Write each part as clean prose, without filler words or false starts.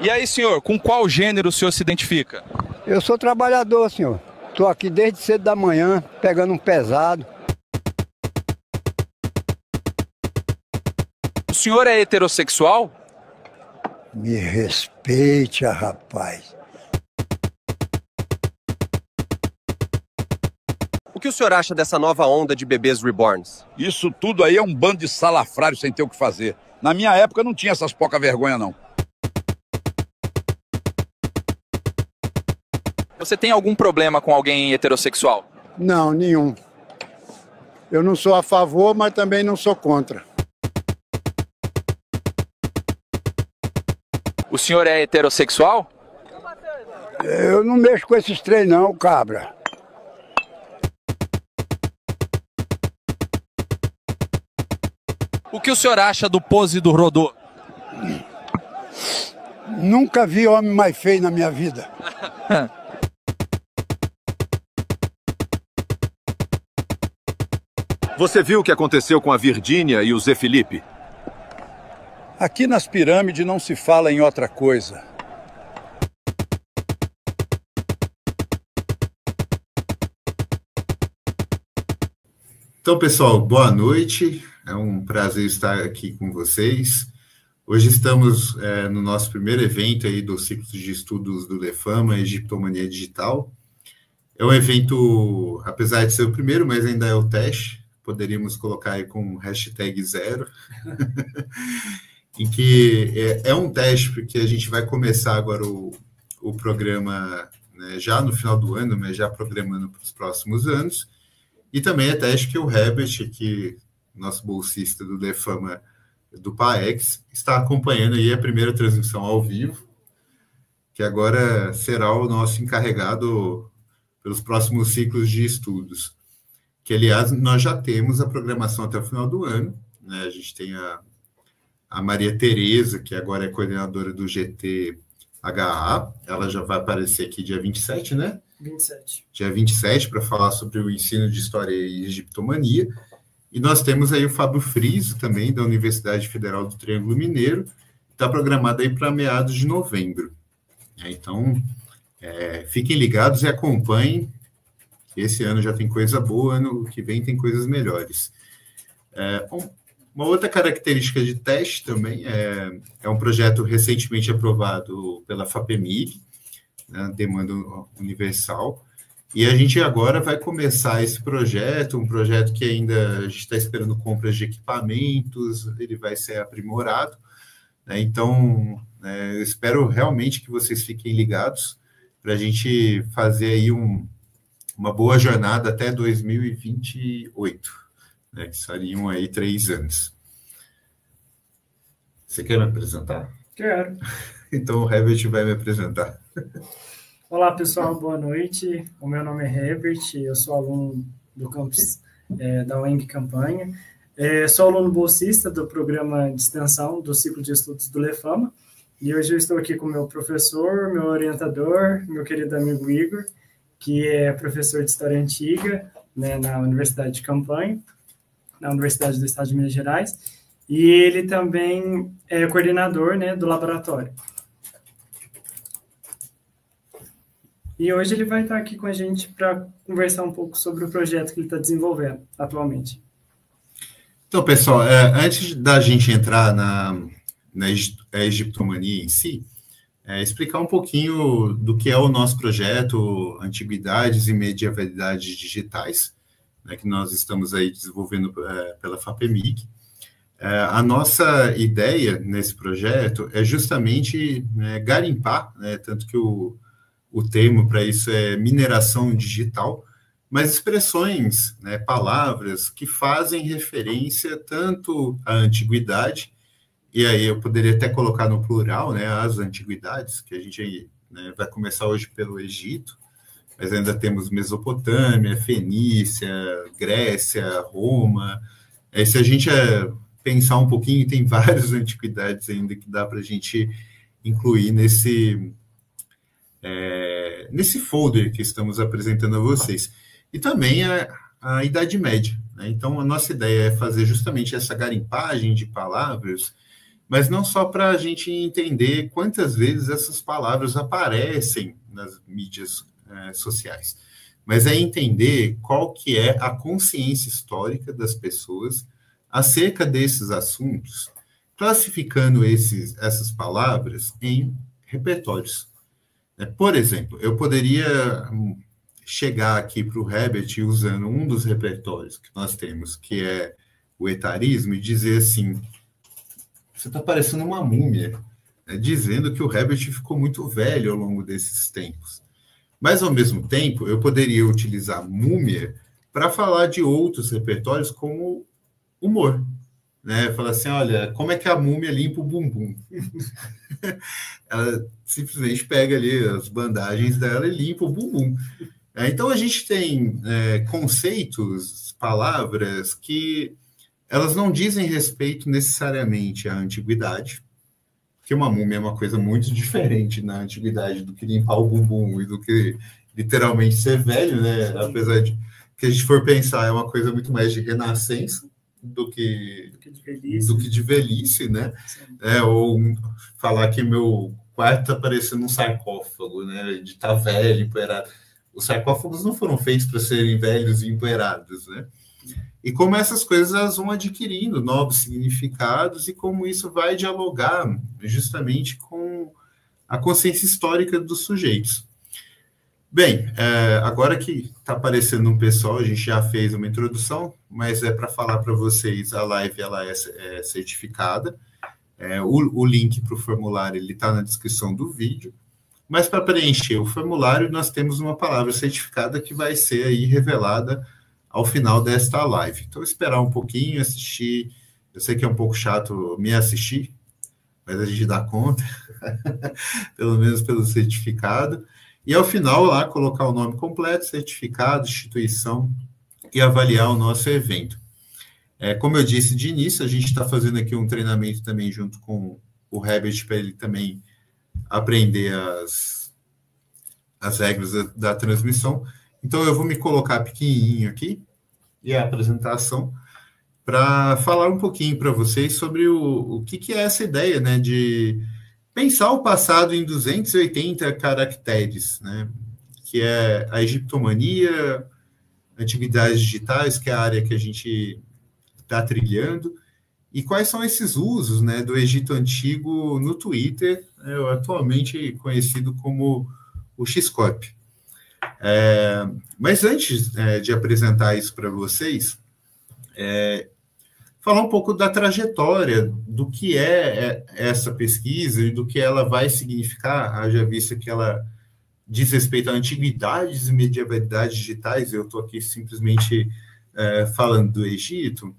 E aí, senhor, com qual gênero o senhor se identifica? Eu sou trabalhador, senhor. Estou aqui desde cedo da manhã, pegando um pesado. O senhor é heterossexual? Me respeite, rapaz. O que o senhor acha dessa nova onda de bebês reborns? Isso tudo aí é um bando de salafrários sem ter o que fazer. Na minha época não tinha essas pouca vergonha, não. Você tem algum problema com alguém heterossexual? Não, nenhum. Eu não sou a favor, mas também não sou contra. O senhor é heterossexual? Eu não mexo com esses três não, cabra. O que o senhor acha do pose do Rodô? Nunca vi homem mais feio na minha vida. Você viu o que aconteceu com a Virgínia e o Zé Felipe? Aqui nas pirâmides não se fala em outra coisa. Então, pessoal, boa noite. É um prazer estar aqui com vocês. Hoje estamos no nosso primeiro evento aí do ciclo de estudos do Lefama, Egiptomania Digital. É um evento, apesar de ser o primeiro, mas ainda é o teste. Poderíamos colocar aí com #0, em que é um teste, porque a gente vai começar agora o programa, né, já no final do ano, mas já programando para os próximos anos. E também é teste que o Herbert, que nosso bolsista do Lefama do PAEX, está acompanhando aí a primeira transmissão ao vivo, que agora será o nosso encarregado pelos próximos ciclos de estudos. Que, aliás, nós já temos a programação até o final do ano, né? A gente tem a Maria Tereza, que agora é coordenadora do GT-HA, ela já vai aparecer aqui dia 27, né? 27. Dia 27, para falar sobre o ensino de História e Egiptomania. E nós temos aí o Fábio Friso, também, da Universidade Federal do Triângulo Mineiro, que está programado aí para meados de novembro. Então, fiquem ligados e acompanhem. Esse ano já tem coisa boa, ano que vem tem coisas melhores. Uma outra característica de teste também é um projeto recentemente aprovado pela FAPEMIG, né, Demanda Universal, e a gente agora vai começar esse projeto, um projeto que ainda a gente está esperando compras de equipamentos, ele vai ser aprimorado, né, então eu espero realmente que vocês fiquem ligados para a gente fazer aí uma boa jornada até 2028, né, que seriam aí 3 anos. Você quer me apresentar? Quero. Então o Herbert vai me apresentar. Olá, pessoal, boa noite. O meu nome é Herbert, eu sou aluno do campus da UENG Campanha. Sou aluno bolsista do programa de extensão do ciclo de estudos do Lefama, e hoje eu estou aqui com meu professor, meu orientador, meu querido amigo Igor, que é professor de História Antiga, né, na Universidade de Campanha, na Universidade do Estado de Minas Gerais, e ele também é coordenador, né, do laboratório. E hoje ele vai estar aqui com a gente para conversar um pouco sobre o projeto que ele está desenvolvendo atualmente. Então, pessoal, antes da gente entrar na egiptomania em si, explicar um pouquinho do que é o nosso projeto Antiguidades e Medievalidades Digitais, né, que nós estamos aí desenvolvendo pela FAPEMIG. A nossa ideia nesse projeto é justamente garimpar, né, tanto que o termo para isso é mineração digital, mas expressões, né, palavras que fazem referência tanto à antiguidade, e aí eu poderia até colocar no plural, né, as antiguidades, que a gente vai começar hoje pelo Egito, mas ainda temos Mesopotâmia, Fenícia, Grécia, Roma. Se a gente pensar um pouquinho, tem várias antiguidades ainda que dá para a gente incluir nesse folder que estamos apresentando a vocês. E também a Idade Média, né? Então, a nossa ideia é fazer justamente essa garimpagem de palavras, mas não só para a gente entender quantas vezes essas palavras aparecem nas mídias sociais, mas é entender qual que é a consciência histórica das pessoas acerca desses assuntos, classificando essas palavras em repertórios. Por exemplo, eu poderia chegar aqui para o Herbert usando um dos repertórios que nós temos, que é o etarismo, e dizer assim, você está parecendo uma múmia, dizendo que o Herbert ficou muito velho ao longo desses tempos. Mas, ao mesmo tempo, eu poderia utilizar múmia para falar de outros repertórios como humor. Falar assim, olha, como é que a múmia limpa o bumbum? Ela simplesmente pega ali as bandagens dela e limpa o bumbum. Então, a gente tem conceitos, palavras que elas não dizem respeito necessariamente à antiguidade, porque uma múmia é uma coisa muito diferente na antiguidade do que limpar o bumbum e do que literalmente ser velho, apesar de que a gente for pensar, é uma coisa muito mais de renascença do que de velhice, ou falar que meu quarto está parecendo um sarcófago, de estar velho, empoeirado. Os sarcófagos não foram feitos para serem velhos e empoeirados, E como essas coisas elas vão adquirindo novos significados e como isso vai dialogar justamente com a consciência histórica dos sujeitos. Bem, agora que está aparecendo um pessoal, a gente já fez uma introdução, mas é para falar para vocês, a live ela é certificada, o link para o formulário está na descrição do vídeo, mas para preencher o formulário nós temos uma palavra certificada que vai ser aí revelada ao final desta live. Então, esperar um pouquinho, assistir, eu sei que é um pouco chato me assistir, mas a gente dá conta, pelo menos pelo certificado. E ao final, lá, colocar o nome completo, certificado, instituição, e avaliar o nosso evento. Como eu disse de início, a gente está fazendo aqui um treinamento também junto com o Herbert, para ele também aprender as regras da transmissão. Então, eu vou me colocar pequenininho aqui, e a apresentação, para falar um pouquinho para vocês sobre o que é essa ideia, de pensar o passado em 280 caracteres, que é a egiptomania, antiguidades digitais, que é a área que a gente está trilhando, e quais são esses usos do Egito Antigo no Twitter, atualmente conhecido como o X-Corp. Mas antes de apresentar isso para vocês, falar um pouco da trajetória, do que é essa pesquisa e do que ela vai significar, haja vista que ela diz respeito a antiguidades e medievalidades digitais. Eu estou aqui simplesmente falando do Egito,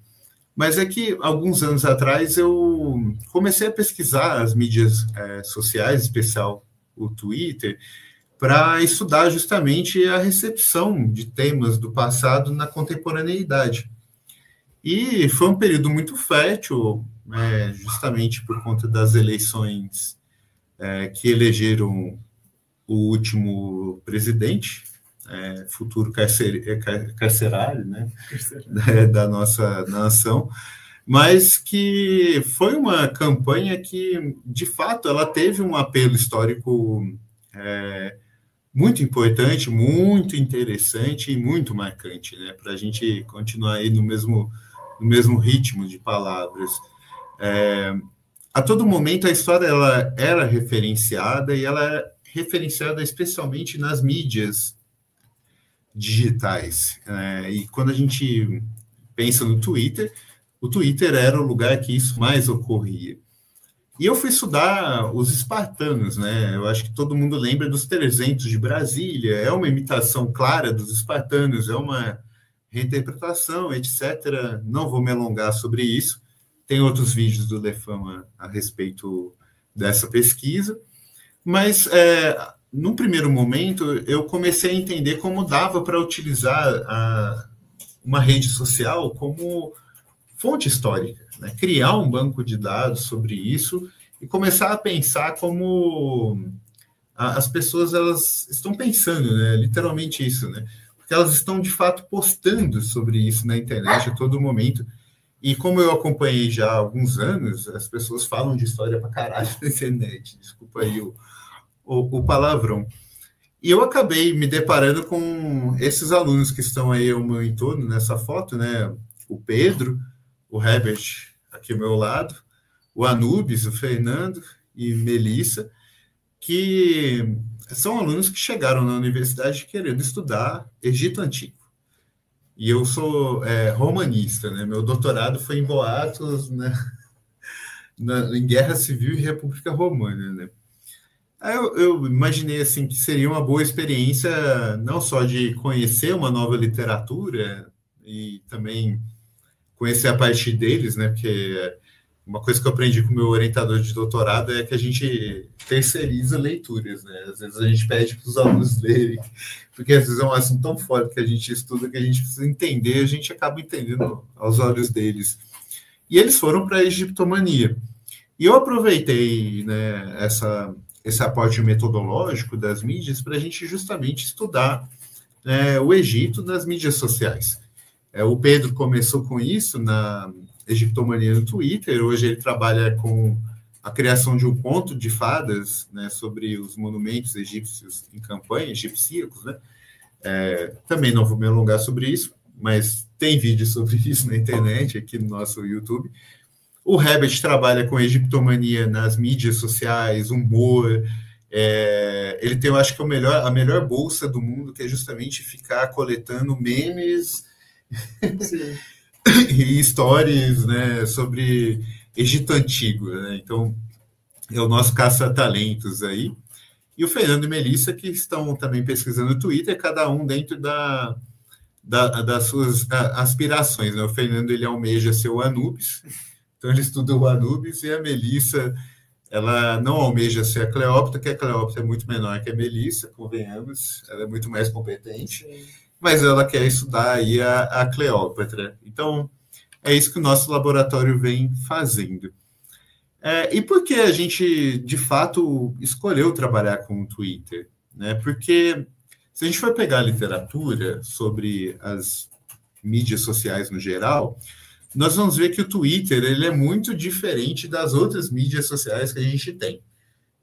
mas é que alguns anos atrás eu comecei a pesquisar as mídias sociais, em especial o Twitter, para estudar justamente a recepção de temas do passado na contemporaneidade. E foi um período muito fértil, justamente por conta das eleições que elegeram o último presidente, futuro carcerário, da nossa nação, mas que foi uma campanha que, de fato, ela teve um apelo histórico muito importante, muito interessante e muito marcante, para a gente continuar aí no mesmo ritmo de palavras. A todo momento a história ela era referenciada, e ela é referenciada especialmente nas mídias digitais. E quando a gente pensa no Twitter, o Twitter era o lugar que isso mais ocorria. E eu fui estudar os espartanos, Eu acho que todo mundo lembra dos 300 de Brasília, é uma imitação clara dos espartanos, é uma reinterpretação, etc. Não vou me alongar sobre isso, tem outros vídeos do Lefama a respeito dessa pesquisa, mas, num primeiro momento, eu comecei a entender como dava para utilizar uma rede social como fonte histórica, criar um banco de dados sobre isso e começar a pensar como as pessoas elas estão pensando, literalmente isso, porque elas estão, de fato, postando sobre isso na internet a todo momento, E como eu acompanhei já há alguns anos, as pessoas falam de história pra caralho na internet, desculpa aí o palavrão. E eu acabei me deparando com esses alunos que estão aí ao meu entorno, nessa foto, né? O Pedro, o Herbert aqui ao meu lado, o Anubis, o Fernando e Melissa, que são alunos que chegaram na universidade querendo estudar Egito Antigo. E eu sou romanista, né? Meu doutorado foi em Boatos, né? Em Guerra Civil e República Romana, né? Aí eu imaginei assim que seria uma boa experiência não só de conhecer uma nova literatura e também conhecer a partir deles, né? Porque uma coisa que eu aprendi com o meu orientador de doutorado é que a gente terceiriza leituras, né? Às vezes a gente pede para os alunos lerem, porque às vezes é um assunto tão forte que a gente estuda que a gente precisa entender, a gente acaba entendendo aos olhos deles. E eles foram para a egiptomania. E eu aproveitei, né, esse aporte metodológico das mídias para a gente justamente estudar o Egito nas mídias sociais. O Pedro começou com isso na Egiptomania no Twitter, hoje ele trabalha com a criação de um conto de fadas, né, sobre os monumentos egípcios em campanha, egipcíacos, né? Também não vou me alongar sobre isso, mas tem vídeo sobre isso na internet, aqui no nosso YouTube. O Herbert trabalha com egiptomania nas mídias sociais, humor. Ele tem, eu acho que a melhor bolsa do mundo, que é justamente ficar coletando memes e histórias, né, sobre Egito Antigo, né? Então, é o nosso caça-talentos aí. E o Fernando e Melissa, que estão também pesquisando no Twitter, cada um dentro das suas aspirações, né? O Fernando, ele almeja ser o Anubis, então ele estuda o Anubis, e a Melissa, ela não almeja ser a Cleópatra, que a Cleópatra é muito menor que a Melissa, convenhamos, ela é muito mais competente, mas ela quer estudar aí a Cleópatra. Então, é isso que o nosso laboratório vem fazendo. E por que a gente, de fato, escolheu trabalhar com o Twitter? Né? Porque se a gente for pegar a literatura sobre as mídias sociais no geral, nós vamos ver que o Twitter ele é muito diferente das outras mídias sociais que a gente tem.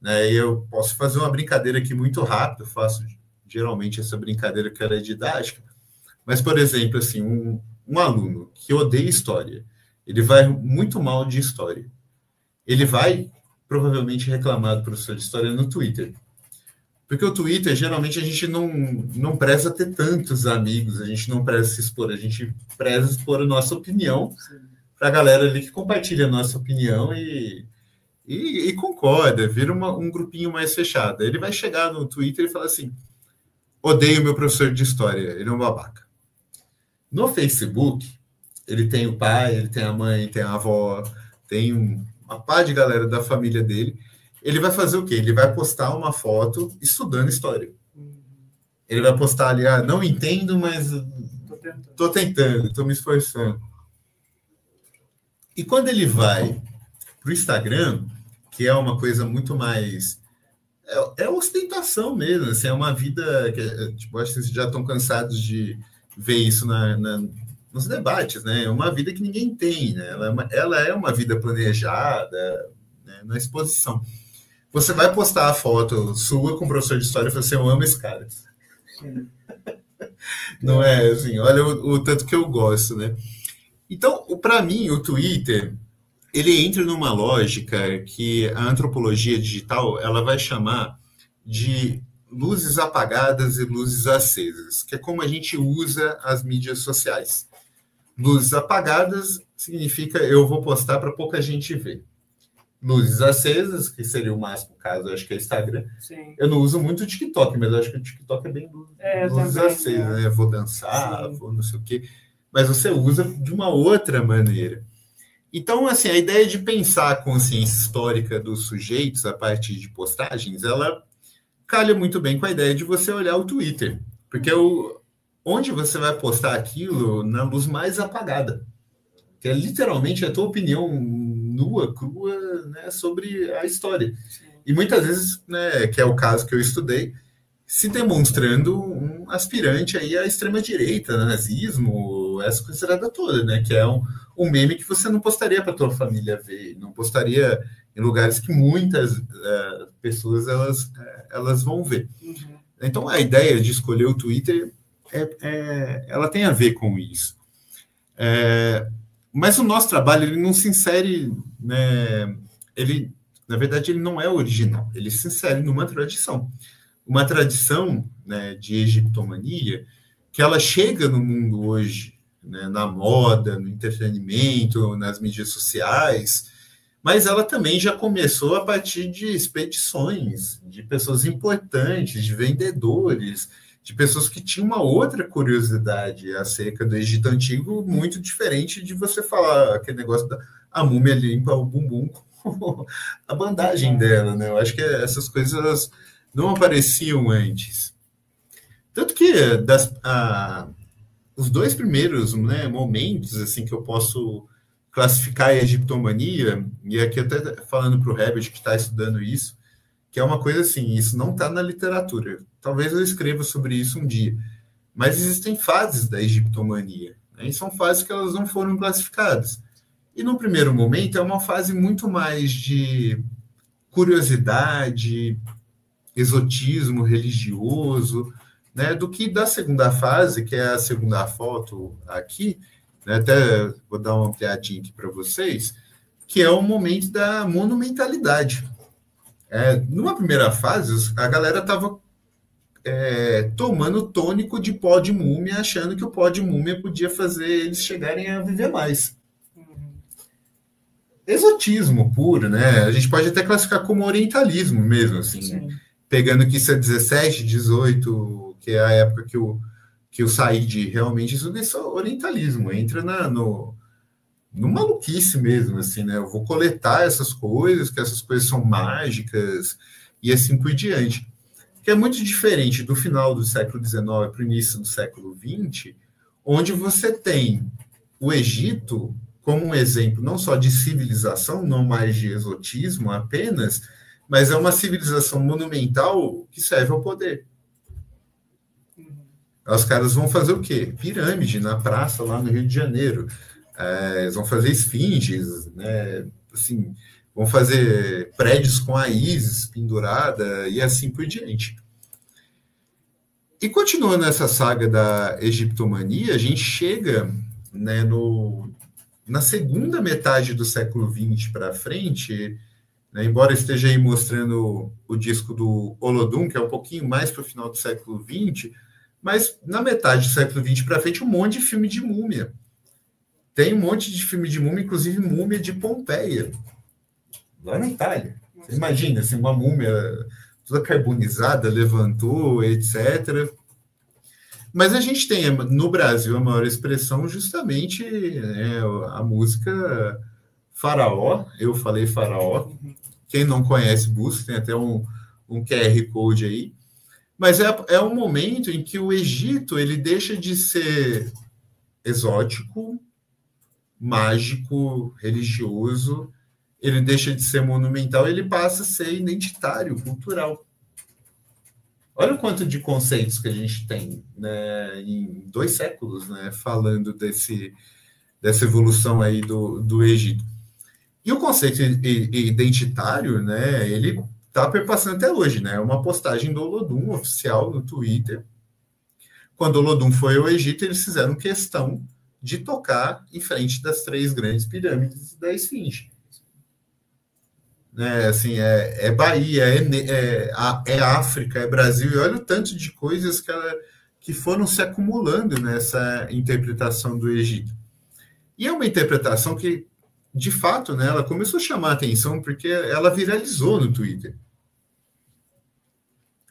Né? E eu posso fazer uma brincadeira aqui muito rápida, faço geralmente essa brincadeira que ela é didática, mas, por exemplo, assim, um aluno que odeia história, ele vai muito mal de história. Ele vai, provavelmente, reclamar do professor de história no Twitter. Porque o Twitter, geralmente, a gente não preza ter tantos amigos, a gente não preza se expor, a gente preza expor a nossa opinião para a galera ali que compartilha a nossa opinião e concorda, vira um grupinho mais fechado. Ele vai chegar no Twitter e falar assim, odeio meu professor de história, ele é um babaca. No Facebook, ele tem o pai, ele tem a mãe, tem a avó, tem uma pá de galera da família dele. Ele vai fazer o quê? Ele vai postar uma foto estudando história. Ele vai postar ali, não entendo, mas estou tentando, estou me esforçando. E quando ele vai para o Instagram, que é uma coisa muito mais... É ostentação mesmo, assim, é uma vida... Tipo, acho que vocês já estão cansados de ver isso nos debates, né? É uma vida que ninguém tem, né? Ela é uma vida planejada, né? Na exposição. Você vai postar a foto sua com o professor de história e falar assim, eu amo esse cara. Sim. Não é assim, olha o tanto que eu gosto, né? Então, para mim, o Twitter, ele entra numa lógica que a antropologia digital, ela vai chamar de luzes apagadas e luzes acesas, que é como a gente usa as mídias sociais. Luzes apagadas significa eu vou postar para pouca gente ver. Luzes acesas, que seria o máximo caso, acho que é Instagram. Sim. Eu não uso muito o TikTok, mas acho que o TikTok é bem luzes acesas, né? Vou dançar, sim, vou não sei o quê. Mas você usa de uma outra maneira. Então, assim, a ideia de pensar a consciência histórica dos sujeitos a partir de postagens, ela calha muito bem com a ideia de você olhar o Twitter. Porque onde você vai postar aquilo na luz mais apagada. Que é literalmente a tua opinião nua, crua, né, sobre a história. Sim. E muitas vezes, né, que é o caso que eu estudei, se demonstrando um aspirante aí à extrema-direita, nazismo, essa coisa toda, né? Que é um meme que você não postaria para tua família ver, não postaria em lugares que muitas pessoas elas vão ver. Uhum. Então, a ideia de escolher o Twitter, ela tem a ver com isso. Mas o nosso trabalho, ele não se insere, né, na verdade, ele não é original, ele se insere numa tradição. Uma tradição, né, de egiptomania, que ela chega no mundo hoje, né, na moda, no entretenimento, nas mídias sociais, mas ela também já começou a partir de expedições, de pessoas importantes, de vendedores, de pessoas que tinham uma outra curiosidade acerca do Egito Antigo, muito diferente de você falar aquele negócio da a múmia limpa o bumbum com a bandagem dela, né? Eu acho que essas coisas não apareciam antes. Tanto que os dois primeiros, né, momentos assim, que eu posso classificar a egiptomania, e aqui até falando para o Herbert que está estudando isso, que é uma coisa assim, isso não está na literatura. Talvez eu escreva sobre isso um dia. Mas existem fases da egiptomania, né? E são fases que elas não foram classificadas. E no primeiro momento é uma fase muito mais de curiosidade, exotismo religioso, né, do que da segunda fase, que é a segunda foto aqui, né, até vou dar uma ampliadinha aqui para vocês, que é o momento da monumentalidade. Numa primeira fase, a galera estava tomando tônico de pó de múmia, achando que o pó de múmia podia fazer eles chegarem a viver mais. Exotismo puro, né? A gente pode até classificar como orientalismo mesmo, assim. Sim. Pegando que isso é 17, 18, que é a época que o Said realmente estuda, isso é orientalismo, entra no maluquice mesmo, assim, né? Eu vou coletar essas coisas, que essas coisas são mágicas, e assim por diante. Que é muito diferente do final do século XIX para o início do século XX, onde você tem o Egito como um exemplo não só de civilização, não mais de exotismo apenas, mas é uma civilização monumental que serve ao poder. Os caras vão fazer o quê? Pirâmide na praça lá no Rio de Janeiro. Eles vão fazer esfinges, né? Assim, vão fazer prédios com a Ísis pendurada e assim por diante. E continuando essa saga da egiptomania, a gente chega, né, na segunda metade do século XX para frente, né, embora esteja aí mostrando o disco do Olodum, que é um pouquinho mais para o final do século XX, mas na metade do século XX para frente, um monte de filme de múmia. Tem um monte de filme de múmia, inclusive múmia de Pompeia, lá na Itália. Você imagina, assim, uma múmia toda carbonizada, levantou, etc. Mas a gente tem, no Brasil, a maior expressão justamente, né, a música Faraó. Eu falei Faraó. Quem não conhece, busca, tem até um QR Code aí. Mas é um momento em que o Egito ele deixa de ser exótico, mágico, religioso, ele deixa de ser monumental, ele passa a ser identitário, cultural. Olha o quanto de conceitos que a gente tem, né, em 2 séculos, né, falando dessa evolução aí do Egito. E o conceito identitário, né, ele está perpassando até hoje, né? É uma postagem do Olodum oficial no Twitter. Quando o Olodum foi ao Egito, eles fizeram questão de tocar em frente das 3 grandes pirâmides da Esfinge. Assim, Bahia, é África, é Brasil, e olha o tanto de coisas que foram se acumulando nessa interpretação do Egito. E é uma interpretação que, de fato, né, ela começou a chamar a atenção porque ela viralizou no Twitter.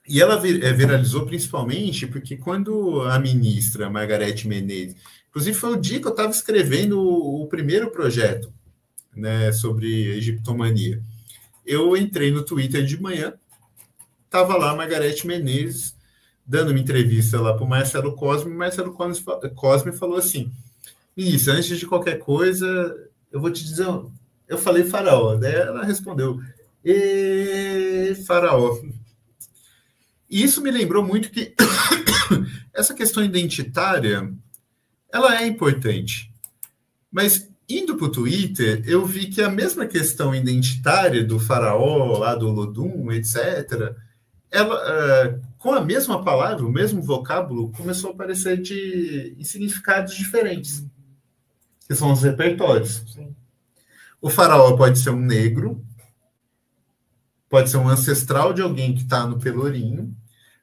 E ela viralizou principalmente porque quando a ministra Margarete Menezes, inclusive foi o dia que eu estava escrevendo o primeiro projeto, né, sobre egiptomania, eu entrei no Twitter de manhã, estava lá a Margarete Menezes dando uma entrevista lá para o Marcelo Cosme, e o Marcelo Cosme falou assim: ministra, antes de qualquer coisa, eu vou te dizer, eu falei Faraó. Daí ela respondeu, Faraó. E isso me lembrou muito que essa questão identitária, ela é importante. Mas, indo para o Twitter, eu vi que a mesma questão identitária do faraó, lá do Olodum, etc., ela, com a mesma palavra, o mesmo vocábulo, começou a aparecer em significados diferentes, que são os repertórios. Sim. O faraó pode ser um negro, pode ser um ancestral de alguém que está no Pelourinho,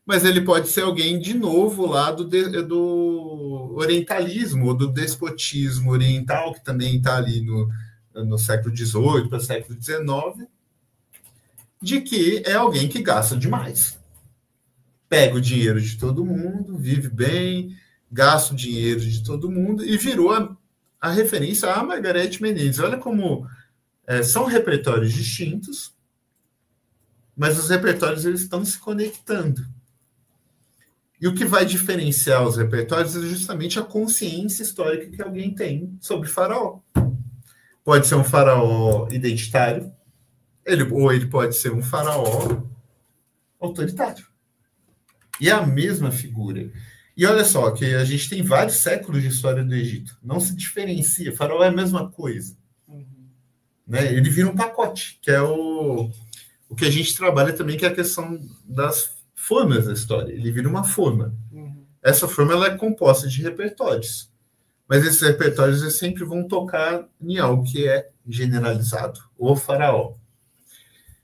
mas ele pode ser alguém, de novo, lá do orientalismo, ou do despotismo oriental, que também está ali no século XVIII para o século XIX, de que é alguém que gasta demais. Pega o dinheiro de todo mundo, vive bem, gasta o dinheiro de todo mundo, e virou a referência a Margareth Menezes. Olha como são repertórios distintos, mas os repertórios eles estão se conectando. E o que vai diferenciar os repertórios é justamente a consciência histórica que alguém tem sobre faraó. Pode ser um faraó identitário, ou ele pode ser um faraó autoritário. E é a mesma figura. E olha só, que a gente tem vários séculos de história do Egito. Não se diferencia. Faraó é a mesma coisa. Né? Ele vira um pacote, que é o que a gente trabalha também, que é a questão das formas da história. Ele vira uma forma. Essa forma ela é composta de repertórios. Mas esses repertórios eles sempre vão tocar em algo que é generalizado. O faraó.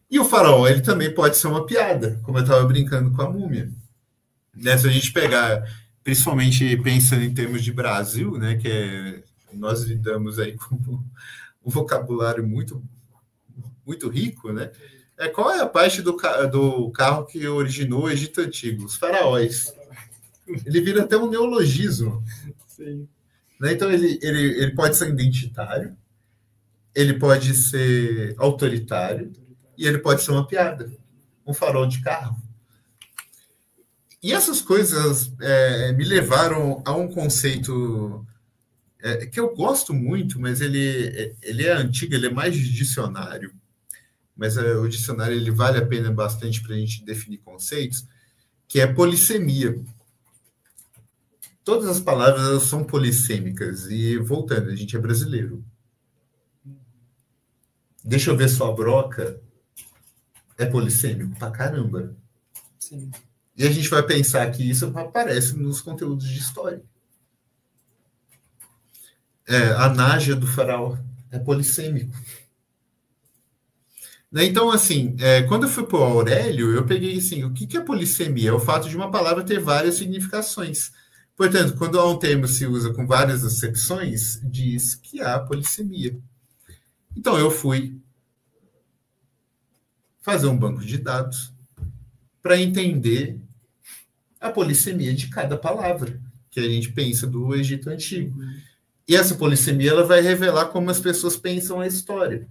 E o faraó ele também pode ser uma piada, como eu estava brincando com a múmia. Né, se a gente pegar, principalmente pensando em termos de Brasil, né, nós lidamos aí com um vocabulário muito, muito rico, né? Qual é a parte do carro que originou o Egito Antigo? Os faraós. Ele vira até um neologismo. Sim. Né? Então, ele pode ser identitário, ele pode ser autoritário, e ele pode ser uma piada. Um farol de carro. E essas coisas me levaram a um conceito que eu gosto muito, mas ele é antigo, ele é mais de dicionário, mas o dicionário ele vale a pena bastante para a gente definir conceitos, que é polissemia. Todas as palavras elas são polissêmicas, e voltando, a gente é brasileiro. Deixa eu ver sua broca, é polissêmico pra caramba. Sim. E a gente vai pensar que isso aparece nos conteúdos de história. A nájia do faraó é polissêmico. Né? Então, assim, quando eu fui para o Aurélio, eu peguei assim, o que é polissemia? É o fato de uma palavra ter várias significações. Portanto, quando há um termo se usa com várias acepções, diz que há polissemia. Então, eu fui fazer um banco de dados para entender a polissemia de cada palavra que a gente pensa do Egito Antigo. E essa polissemia ela vai revelar como as pessoas pensam a história.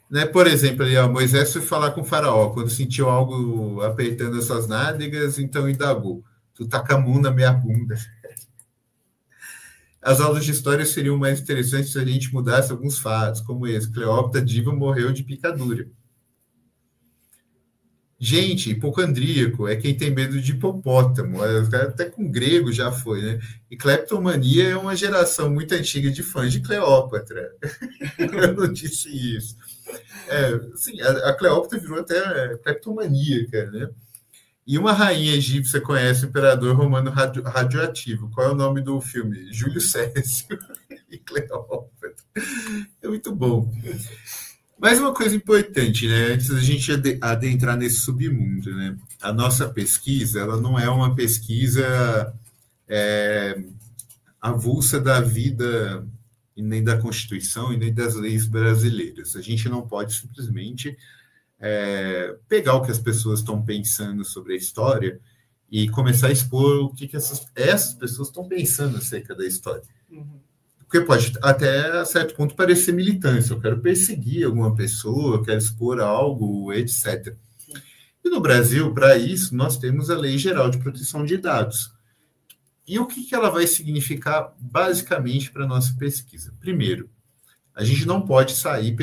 Né? Por exemplo, ali, Moisés foi falar com o faraó, quando sentiu algo apertando as suas nádegas, então indagou. Tu tá com a mão na minha bunda. As aulas de história seriam mais interessantes se a gente mudasse alguns fatos, como esse. Cleópatra Diva morreu de picadura. Gente, hipocondríaco é quem tem medo de hipopótamo. Até com grego já foi, né? E cleptomania é uma geração muito antiga de fãs de Cleópatra. Eu não disse isso. Sim, a Cleópatra virou até cleptomaníaca, né? E uma rainha egípcia conhece o imperador romano radioativo. Qual é o nome do filme? Júlio Césio e Cleópatra. É muito bom. Mas uma coisa importante, né? Antes da gente adentrar nesse submundo, né? A nossa pesquisa, ela não é uma pesquisa avulsa da vida e nem da Constituição e nem das leis brasileiras. A gente não pode simplesmente pegar o que as pessoas estão pensando sobre a história e começar a expor o que essas pessoas estão pensando acerca da história. Uhum. Porque pode até, a certo ponto, parecer militância. Eu quero perseguir alguma pessoa, eu quero expor algo, etc. E no Brasil, para isso, nós temos a Lei Geral de Proteção de Dados. E o que ela vai significar, basicamente, para a nossa pesquisa? Primeiro, a gente não pode sair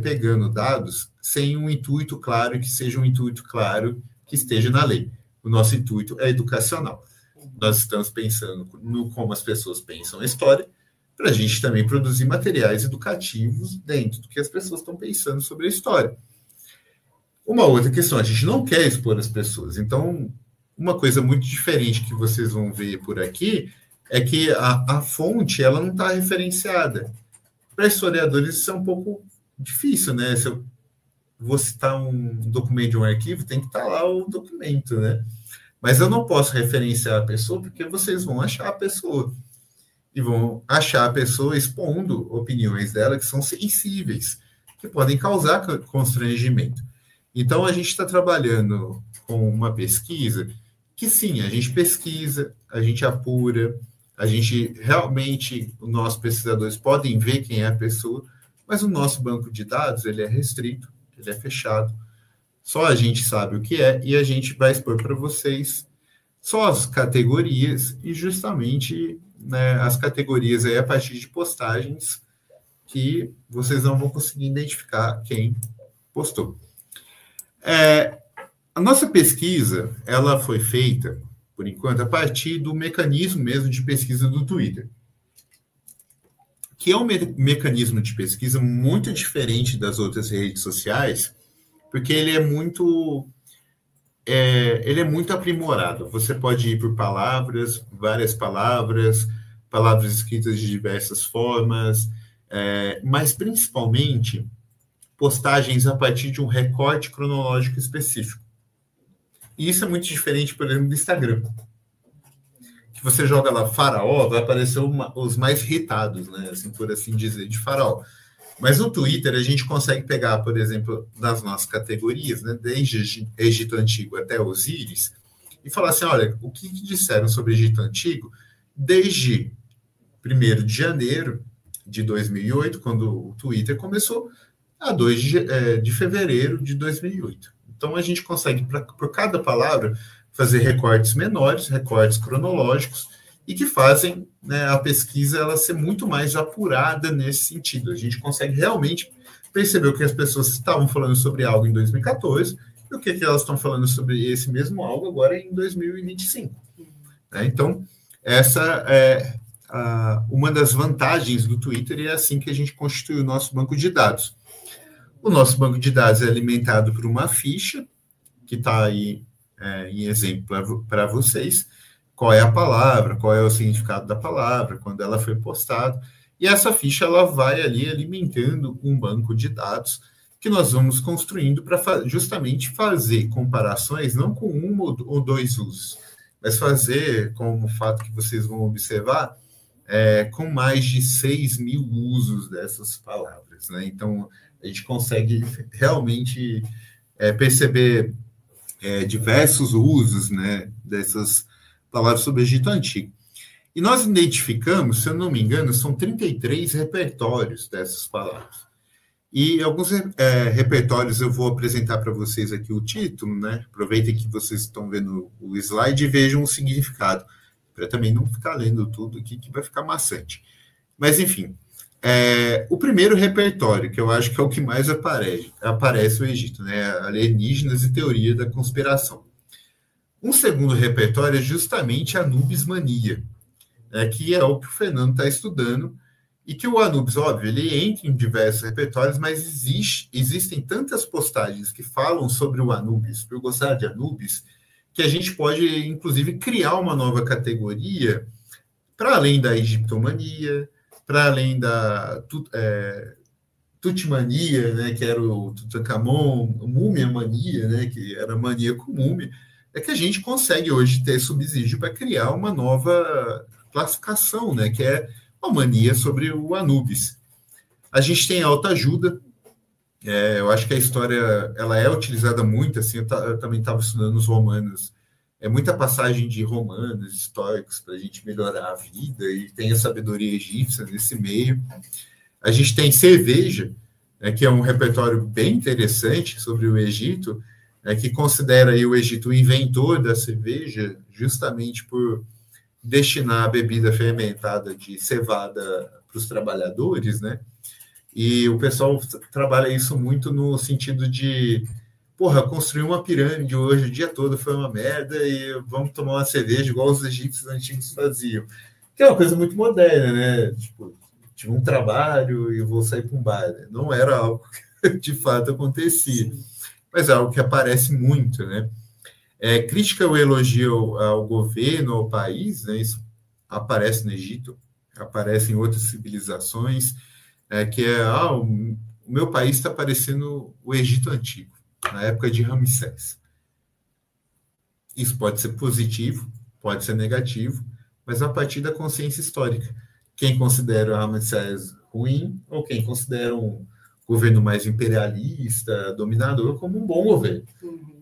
pegando dados sem um intuito claro, que seja um intuito claro que esteja na lei. O nosso intuito é educacional. nós estamos pensando no como as pessoas pensam a história, para a gente também produzir materiais educativos dentro do que as pessoas estão pensando sobre a história. Uma outra questão, a gente não quer expor as pessoas. Então, uma coisa muito diferente que vocês vão ver por aqui é que a fonte ela não está referenciada. Para historiadores isso é um pouco difícil, né? Se eu vou citar um documento de um arquivo, tem que estar lá o documento, né? Mas eu não posso referenciar a pessoa porque vocês vão achar a pessoa. E vão achar a pessoa expondo opiniões dela que são sensíveis, que podem causar constrangimento. Então, a gente está trabalhando com uma pesquisa que, sim, a gente pesquisa, a gente apura, a gente realmente, os nossos pesquisadores podem ver quem é a pessoa, mas o nosso banco de dados, ele é restrito, ele é fechado, só a gente sabe o que é, e a gente vai expor para vocês só as categorias, e justamente, né, as categorias aí a partir de postagens que vocês não vão conseguir identificar quem postou. A nossa pesquisa, ela foi feita, por enquanto, a partir do mecanismo mesmo de pesquisa do Twitter, que é um mecanismo de pesquisa muito diferente das outras redes sociais, porque ele é muito aprimorado. Você pode ir por palavras, várias palavras escritas de diversas formas, mas principalmente postagens a partir de um recorte cronológico específico. E isso é muito diferente, por exemplo, do Instagram. Que você joga lá faraó, vai aparecer os mais irritados, né? Assim, por assim dizer, de faraó. Mas no Twitter a gente consegue pegar, por exemplo, das nossas categorias, né? Desde Egito Antigo até Osíris, e falar assim, olha, o que disseram sobre Egito Antigo desde 1º de janeiro de 2008, quando o Twitter começou, a 2 de fevereiro de 2008. Então, a gente consegue, por cada palavra, fazer recortes menores, recortes cronológicos, e que fazem, né, a pesquisa ela ser muito mais apurada nesse sentido. A gente consegue realmente perceber o que as pessoas estavam falando sobre algo em 2014 e o que elas estão falando sobre esse mesmo algo agora em 2025. Então, essa é uma das vantagens do Twitter, e é assim que a gente constitui o nosso banco de dados. O nosso banco de dados é alimentado por uma ficha, que está aí em exemplo para vocês, qual é a palavra, qual é o significado da palavra, quando ela foi postada, e essa ficha ela vai ali alimentando um banco de dados que nós vamos construindo para justamente fazer comparações, não com um ou dois usos, mas fazer, como o fato que vocês vão observar, com mais de 6.000 usos dessas palavras, né? Então, a gente consegue realmente perceber diversos usos, né, dessas palavras sobre o Egito Antigo. E nós identificamos, se eu não me engano, são 33 repertórios dessas palavras. E alguns repertórios eu vou apresentar para vocês aqui o título, né? Aproveitem que vocês estão vendo o slide e vejam o significado, para também não ficar lendo tudo aqui, que vai ficar maçante. Mas, enfim, o primeiro repertório, que eu acho que é o que mais aparece o Egito, né? Alienígenas e teoria da conspiração. Um segundo repertório é justamente Anubis Mania, que é o que o Fernando está estudando, e que o Anubis, óbvio, ele entra em diversos repertórios, mas existem tantas postagens que falam sobre o Anubis, por gostar de Anubis, que a gente pode, inclusive, criar uma nova categoria para além da egiptomania, para além da Tutimania, né, que era o Tutankhamon, Múmia Mania, né, que era mania com múmia, que a gente consegue hoje ter subsídio para criar uma nova classificação, né, que é uma mania sobre o Anubis. A gente tem a autoajuda. Eu acho que a história ela é utilizada muito, assim, eu também estava estudando os romanos, muita passagem de romanos históricos para a gente melhorar a vida, e tem a sabedoria egípcia nesse meio. A gente tem cerveja, que é um repertório bem interessante sobre o Egito, que considera aí o Egito o inventor da cerveja, justamente por destinar a bebida fermentada de cevada para os trabalhadores, né? E o pessoal trabalha isso muito no sentido de porra, construir uma pirâmide hoje o dia todo foi uma merda e vamos tomar uma cerveja igual os egípcios antigos faziam. Que é uma coisa muito moderna, né? Tipo, tive um trabalho e vou sair para um bar. Né? Não era algo que de fato acontecia, mas é algo que aparece muito, né? Crítica ou elogio ao governo, ao país, né? Isso aparece no Egito, aparece em outras civilizações, o meu país está parecendo o Egito Antigo, na época de Ramsés. Isso pode ser positivo, pode ser negativo, mas a partir da consciência histórica. Quem considera Ramsés ruim, ou quem considera um governo mais imperialista, dominador, como um bom governo.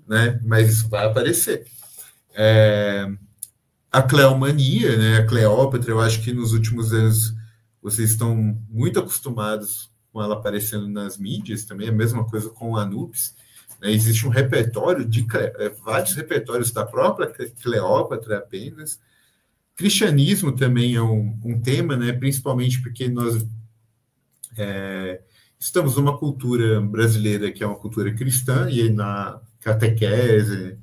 Né? Mas isso vai aparecer. A Cleomania, né? A Cleópatra, eu acho que nos últimos anos vocês estão muito acostumados com ela aparecendo nas mídias, também a mesma coisa com Anubis. Né? Existe um repertório, vários repertórios da própria Cleópatra apenas. Cristianismo também é um tema, né? Principalmente porque nós estamos numa cultura brasileira que é uma cultura cristã, e na catequese,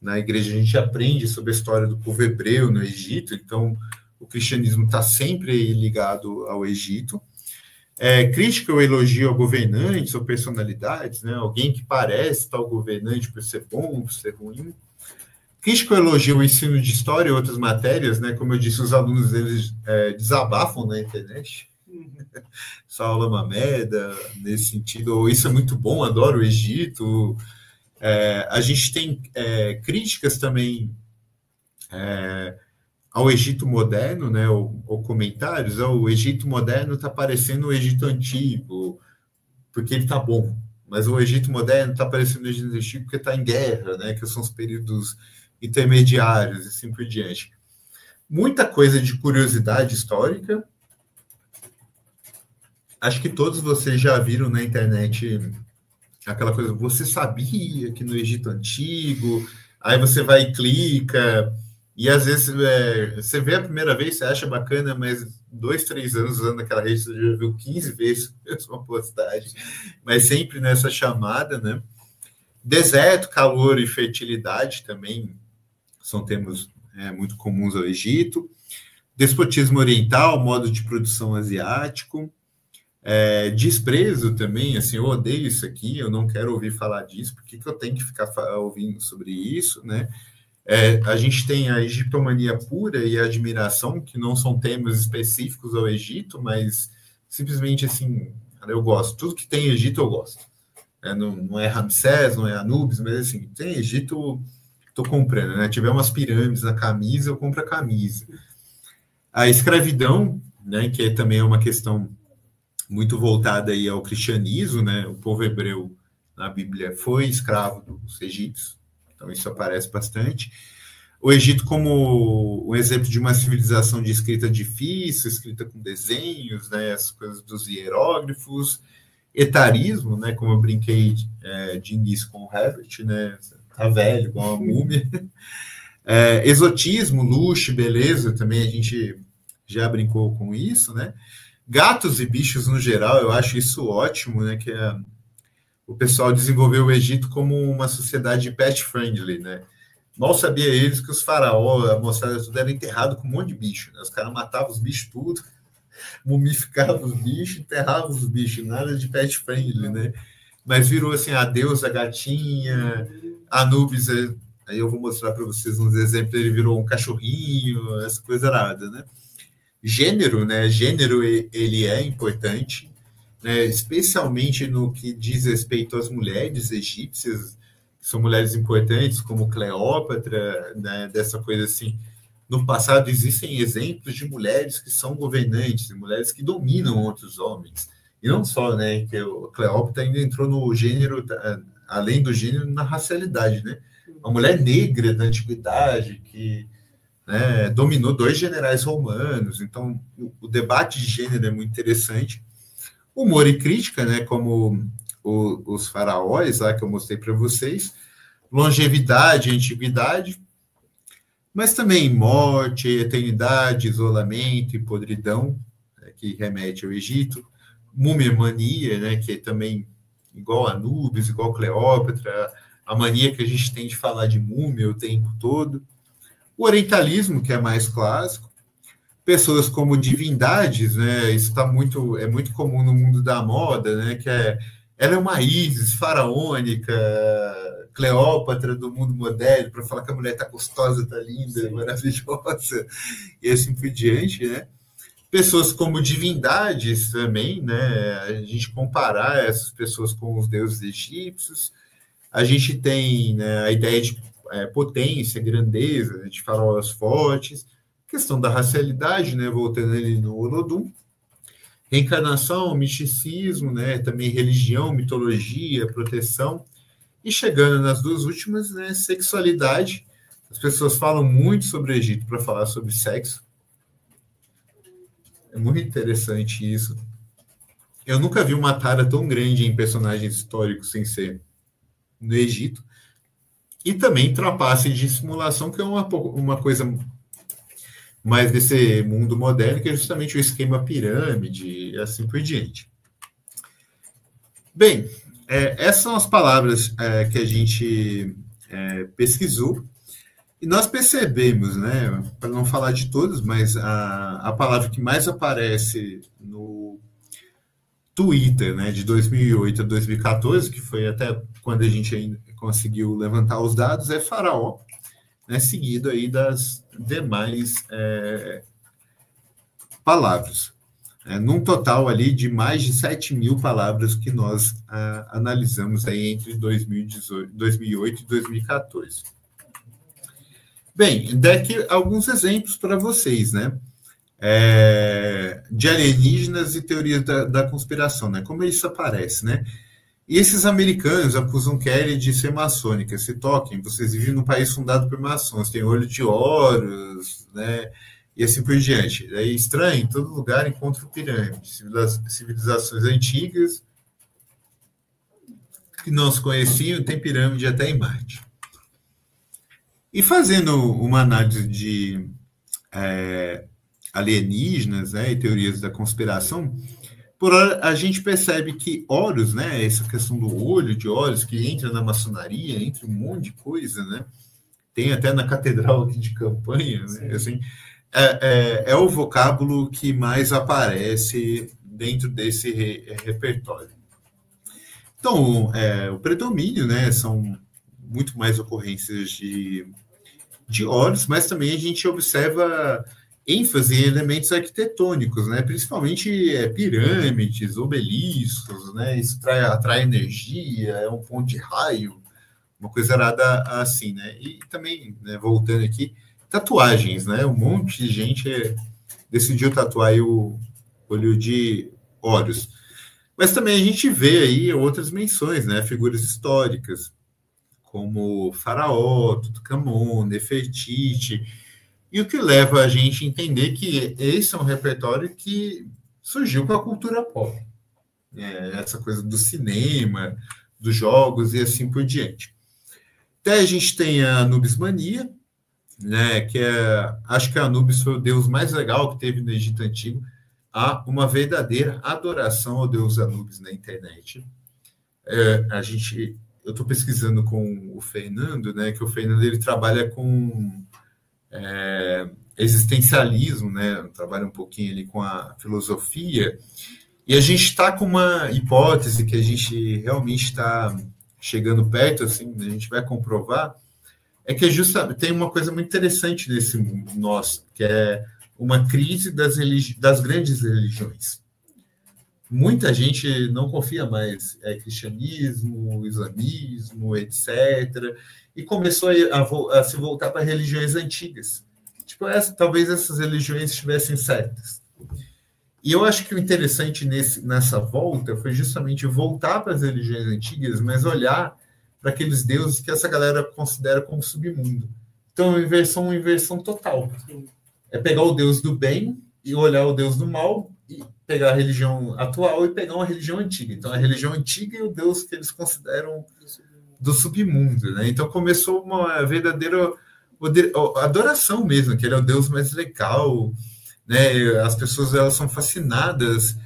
na igreja, a gente aprende sobre a história do povo hebreu no Egito, então o cristianismo está sempre ligado ao Egito. Crítica ou elogio a governantes ou personalidades, né? Alguém que parece tal governante por ser bom, por ser ruim. Crítica ou elogio ao ensino de história e outras matérias, né? Como eu disse, os alunos eles desabafam na internet. Essa aula é uma merda, nesse sentido, ou isso é muito bom, adoro o Egito. A gente tem críticas também ao Egito moderno, né, ou comentários, o Egito moderno está parecendo o Egito antigo, porque ele está bom, mas o Egito moderno está parecendo o Egito antigo porque está em guerra, né, que são os períodos intermediários e assim por diante. Muita coisa de curiosidade histórica. Acho que todos vocês já viram na internet aquela coisa, você sabia que no Egito Antigo, aí você vai e clica, e às vezes você vê a primeira vez, você acha bacana, mas 2, 3 anos usando aquela rede, você já viu 15 vezes a mesma postagem, mas sempre nessa chamada, né? Deserto, calor e fertilidade também são termos muito comuns ao Egito. Despotismo oriental, modo de produção asiático. Desprezo também, assim, eu odeio isso aqui, eu não quero ouvir falar disso, por que eu tenho que ficar ouvindo sobre isso, né? A gente tem a egiptomania pura e a admiração, que não são temas específicos ao Egito, mas simplesmente assim, eu gosto, tudo que tem Egito eu gosto. Não é Ramsés, não é Anubis, mas assim, tem Egito, estou comprando, né? Tiver umas pirâmides na camisa, eu compro a camisa. A escravidão, né, que também é uma questão muito voltada aí ao cristianismo, né? O povo hebreu na Bíblia foi escravo dos egípcios, então isso aparece bastante. O Egito como um exemplo de uma civilização de escrita difícil, escrita com desenhos, né? As coisas dos hieróglifos. Etarismo, né? Como eu brinquei de início com o Herbert, né? Tá velho, igual uma múmia. Exotismo, luxo, beleza, também a gente já brincou com isso, né? Gatos e bichos no geral, eu acho isso ótimo, né? Que o pessoal desenvolveu o Egito como uma sociedade pet-friendly, né? Mal sabia eles que os faraós, a moçada tudo era enterrado com um monte de bicho, né? Os caras matavam os bichos tudo, mumificavam os bichos, enterravam os bichos, nada de pet-friendly, né? Mas virou assim, a deusa gatinha, Anubis, aí eu vou mostrar para vocês uns exemplos, ele virou um cachorrinho, essa coisa nada, né? Gênero, né? Gênero, ele é importante, né? Especialmente no que diz respeito às mulheres egípcias, que são mulheres importantes, como Cleópatra, né? Dessa coisa assim. No passado existem exemplos de mulheres que são governantes, mulheres que dominam outros homens. E não só, né? Que a Cleópatra ainda entrou no gênero, além do gênero, na racialidade, né? Uma mulher negra da antiguidade que dominou 2 generais romanos, então o debate de gênero é muito interessante. Humor e crítica, né, como os faraós lá que eu mostrei para vocês, longevidade, antiguidade, mas também morte, eternidade, isolamento e podridão, que remete ao Egito, múmia-mania, né, que é também igual a Anubis, igual a Cleópatra, a mania que a gente tem de falar de múmia o tempo todo. O orientalismo, que é mais clássico. Pessoas como divindades, né? Isso é muito comum no mundo da moda, né? Ela é uma Ísis faraônica, Cleópatra do mundo moderno, para falar que a mulher está gostosa, está linda, sim, maravilhosa, e assim por diante, né? Pessoas como divindades também, né? A gente comparar essas pessoas com os deuses egípcios. A gente tem, né, a ideia de potência, grandeza, de faraós fortes, questão da racialidade, né? Voltando ali no Olodum. Reencarnação, misticismo, né? Também religião, mitologia, proteção. E chegando nas duas últimas, né? Sexualidade. As pessoas falam muito sobre o Egito para falar sobre sexo. É muito interessante isso. Eu nunca vi uma tara tão grande em personagens históricos sem ser no Egito. E também trapace de simulação, que é uma coisa mais desse mundo moderno, que é justamente o esquema pirâmide e assim por diante. Bem, essas são as palavras que a gente pesquisou. E nós percebemos, né, para não falar de todas, mas a palavra que mais aparece no Twitter, né, de 2008 a 2014, que foi até quando a gente ainda conseguiu levantar os dados, é faraó, né, seguido aí das demais palavras. Num total ali de mais de 7.000 palavras que nós analisamos aí entre 2008 e 2014. Bem, daqui alguns exemplos para vocês, né? De alienígenas e teorias da conspiração, né? Como isso aparece, né? E esses americanos acusam Kelly de ser maçônica. Se toquem, vocês vivem num país fundado por maçons, tem olho de Horus, né? E assim por diante. É estranho, em todo lugar encontro pirâmides, civilizações antigas que não se conheciam, tem pirâmide até em Marte. E fazendo uma análise de alienígenas, né, e teorias da conspiração, por hora a gente percebe que Horus, né, essa questão do olho de Horus, que entra na maçonaria, entra um monte de coisa, né, tem até na catedral aqui de Campanha, né, assim, é o vocábulo que mais aparece dentro desse repertório. Então, o predomínio, né, são muito mais ocorrências de Horus, mas também a gente observa ênfase em elementos arquitetônicos, né? Principalmente pirâmides, obeliscos, né? Isso atrai energia, é um ponto de raio, uma coisa arada assim, né? E também, né, voltando aqui, tatuagens, né? Um monte de gente decidiu tatuar aí o olho de Horus. Mas também a gente vê aí outras menções, né? Figuras históricas, como Faraó, Tutankhamon, Nefertiti, e o que leva a gente a entender que esse é um repertório que surgiu com a cultura pop. Essa coisa do cinema, dos jogos e assim por diante. Até a gente tem a Anubis Mania, né, que acho que a Anubis foi o deus mais legal que teve no Egito Antigo. Há uma verdadeira adoração ao deus Anubis na internet. Eu estou pesquisando com o Fernando, né, que o Fernando ele trabalha com existencialismo, né, trabalha um pouquinho ali com a filosofia, e a gente está com uma hipótese que a gente realmente está chegando perto, assim, a gente vai comprovar, que justamente tem uma coisa muito interessante nesse mundo nosso, que é uma crise das grandes religiões. Muita gente não confia mais cristianismo, islamismo, etc. E começou a se voltar para religiões antigas. Tipo, talvez essas religiões estivessem certas. E eu acho que o interessante nessa volta foi justamente voltar para as religiões antigas, mas olhar para aqueles deuses que essa galera considera como submundo. Então, uma inversão total. É pegar o deus do bem e olhar o deus do mal, e pegar a religião atual e pegar uma religião antiga. Então, a religião antiga e o deus que eles consideram do submundo, né? Então, começou uma verdadeira adoração mesmo, que ele é o deus mais legal, né? As pessoas elas são fascinadas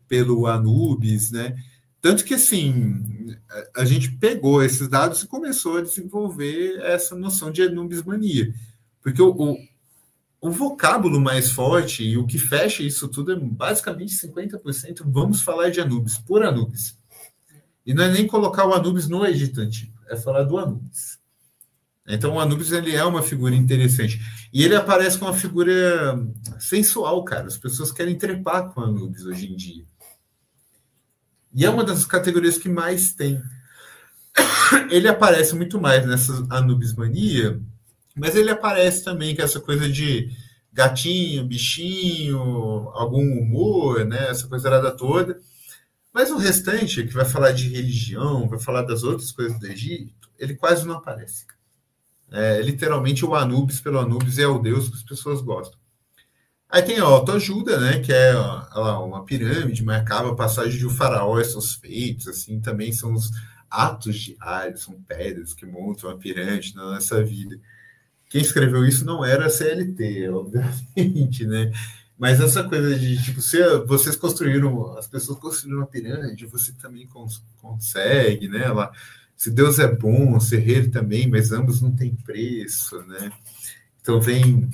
pelo Anubis, né? Tanto que, assim, a gente pegou esses dados e começou a desenvolver essa noção de Anubis mania. Porque o vocábulo mais forte e o que fecha isso tudo é basicamente 50% vamos falar de Anubis, por Anubis. E não é nem colocar o Anubis no Egito Antigo, é falar do Anubis. Então, o Anubis ele é uma figura interessante. E ele aparece como uma figura sensual, cara. As pessoas querem trepar com o Anubis hoje em dia. E é uma das categorias que mais tem. Ele aparece muito mais nessa Anubis mania, mas ele aparece também com essa coisa de gatinho, bichinho, algum humor, né? Essa coisa toda. Mas o restante, que vai falar de religião, vai falar das outras coisas do Egito, ele quase não aparece. Literalmente o Anubis pelo Anubis é o deus que as pessoas gostam. Aí tem a autoajuda, né, que é uma pirâmide, marcava a passagem de um faraó e seus feitos, assim, também são os atos diários, são pedras que montam a pirâmide na nossa vida. Quem escreveu isso não era a CLT, obviamente, né? Mas essa coisa de, tipo, vocês construíram, as pessoas construíram uma pirâmide, você também consegue, né? Se Deus é bom, ser ele também, mas ambos não têm preço, né? Então vem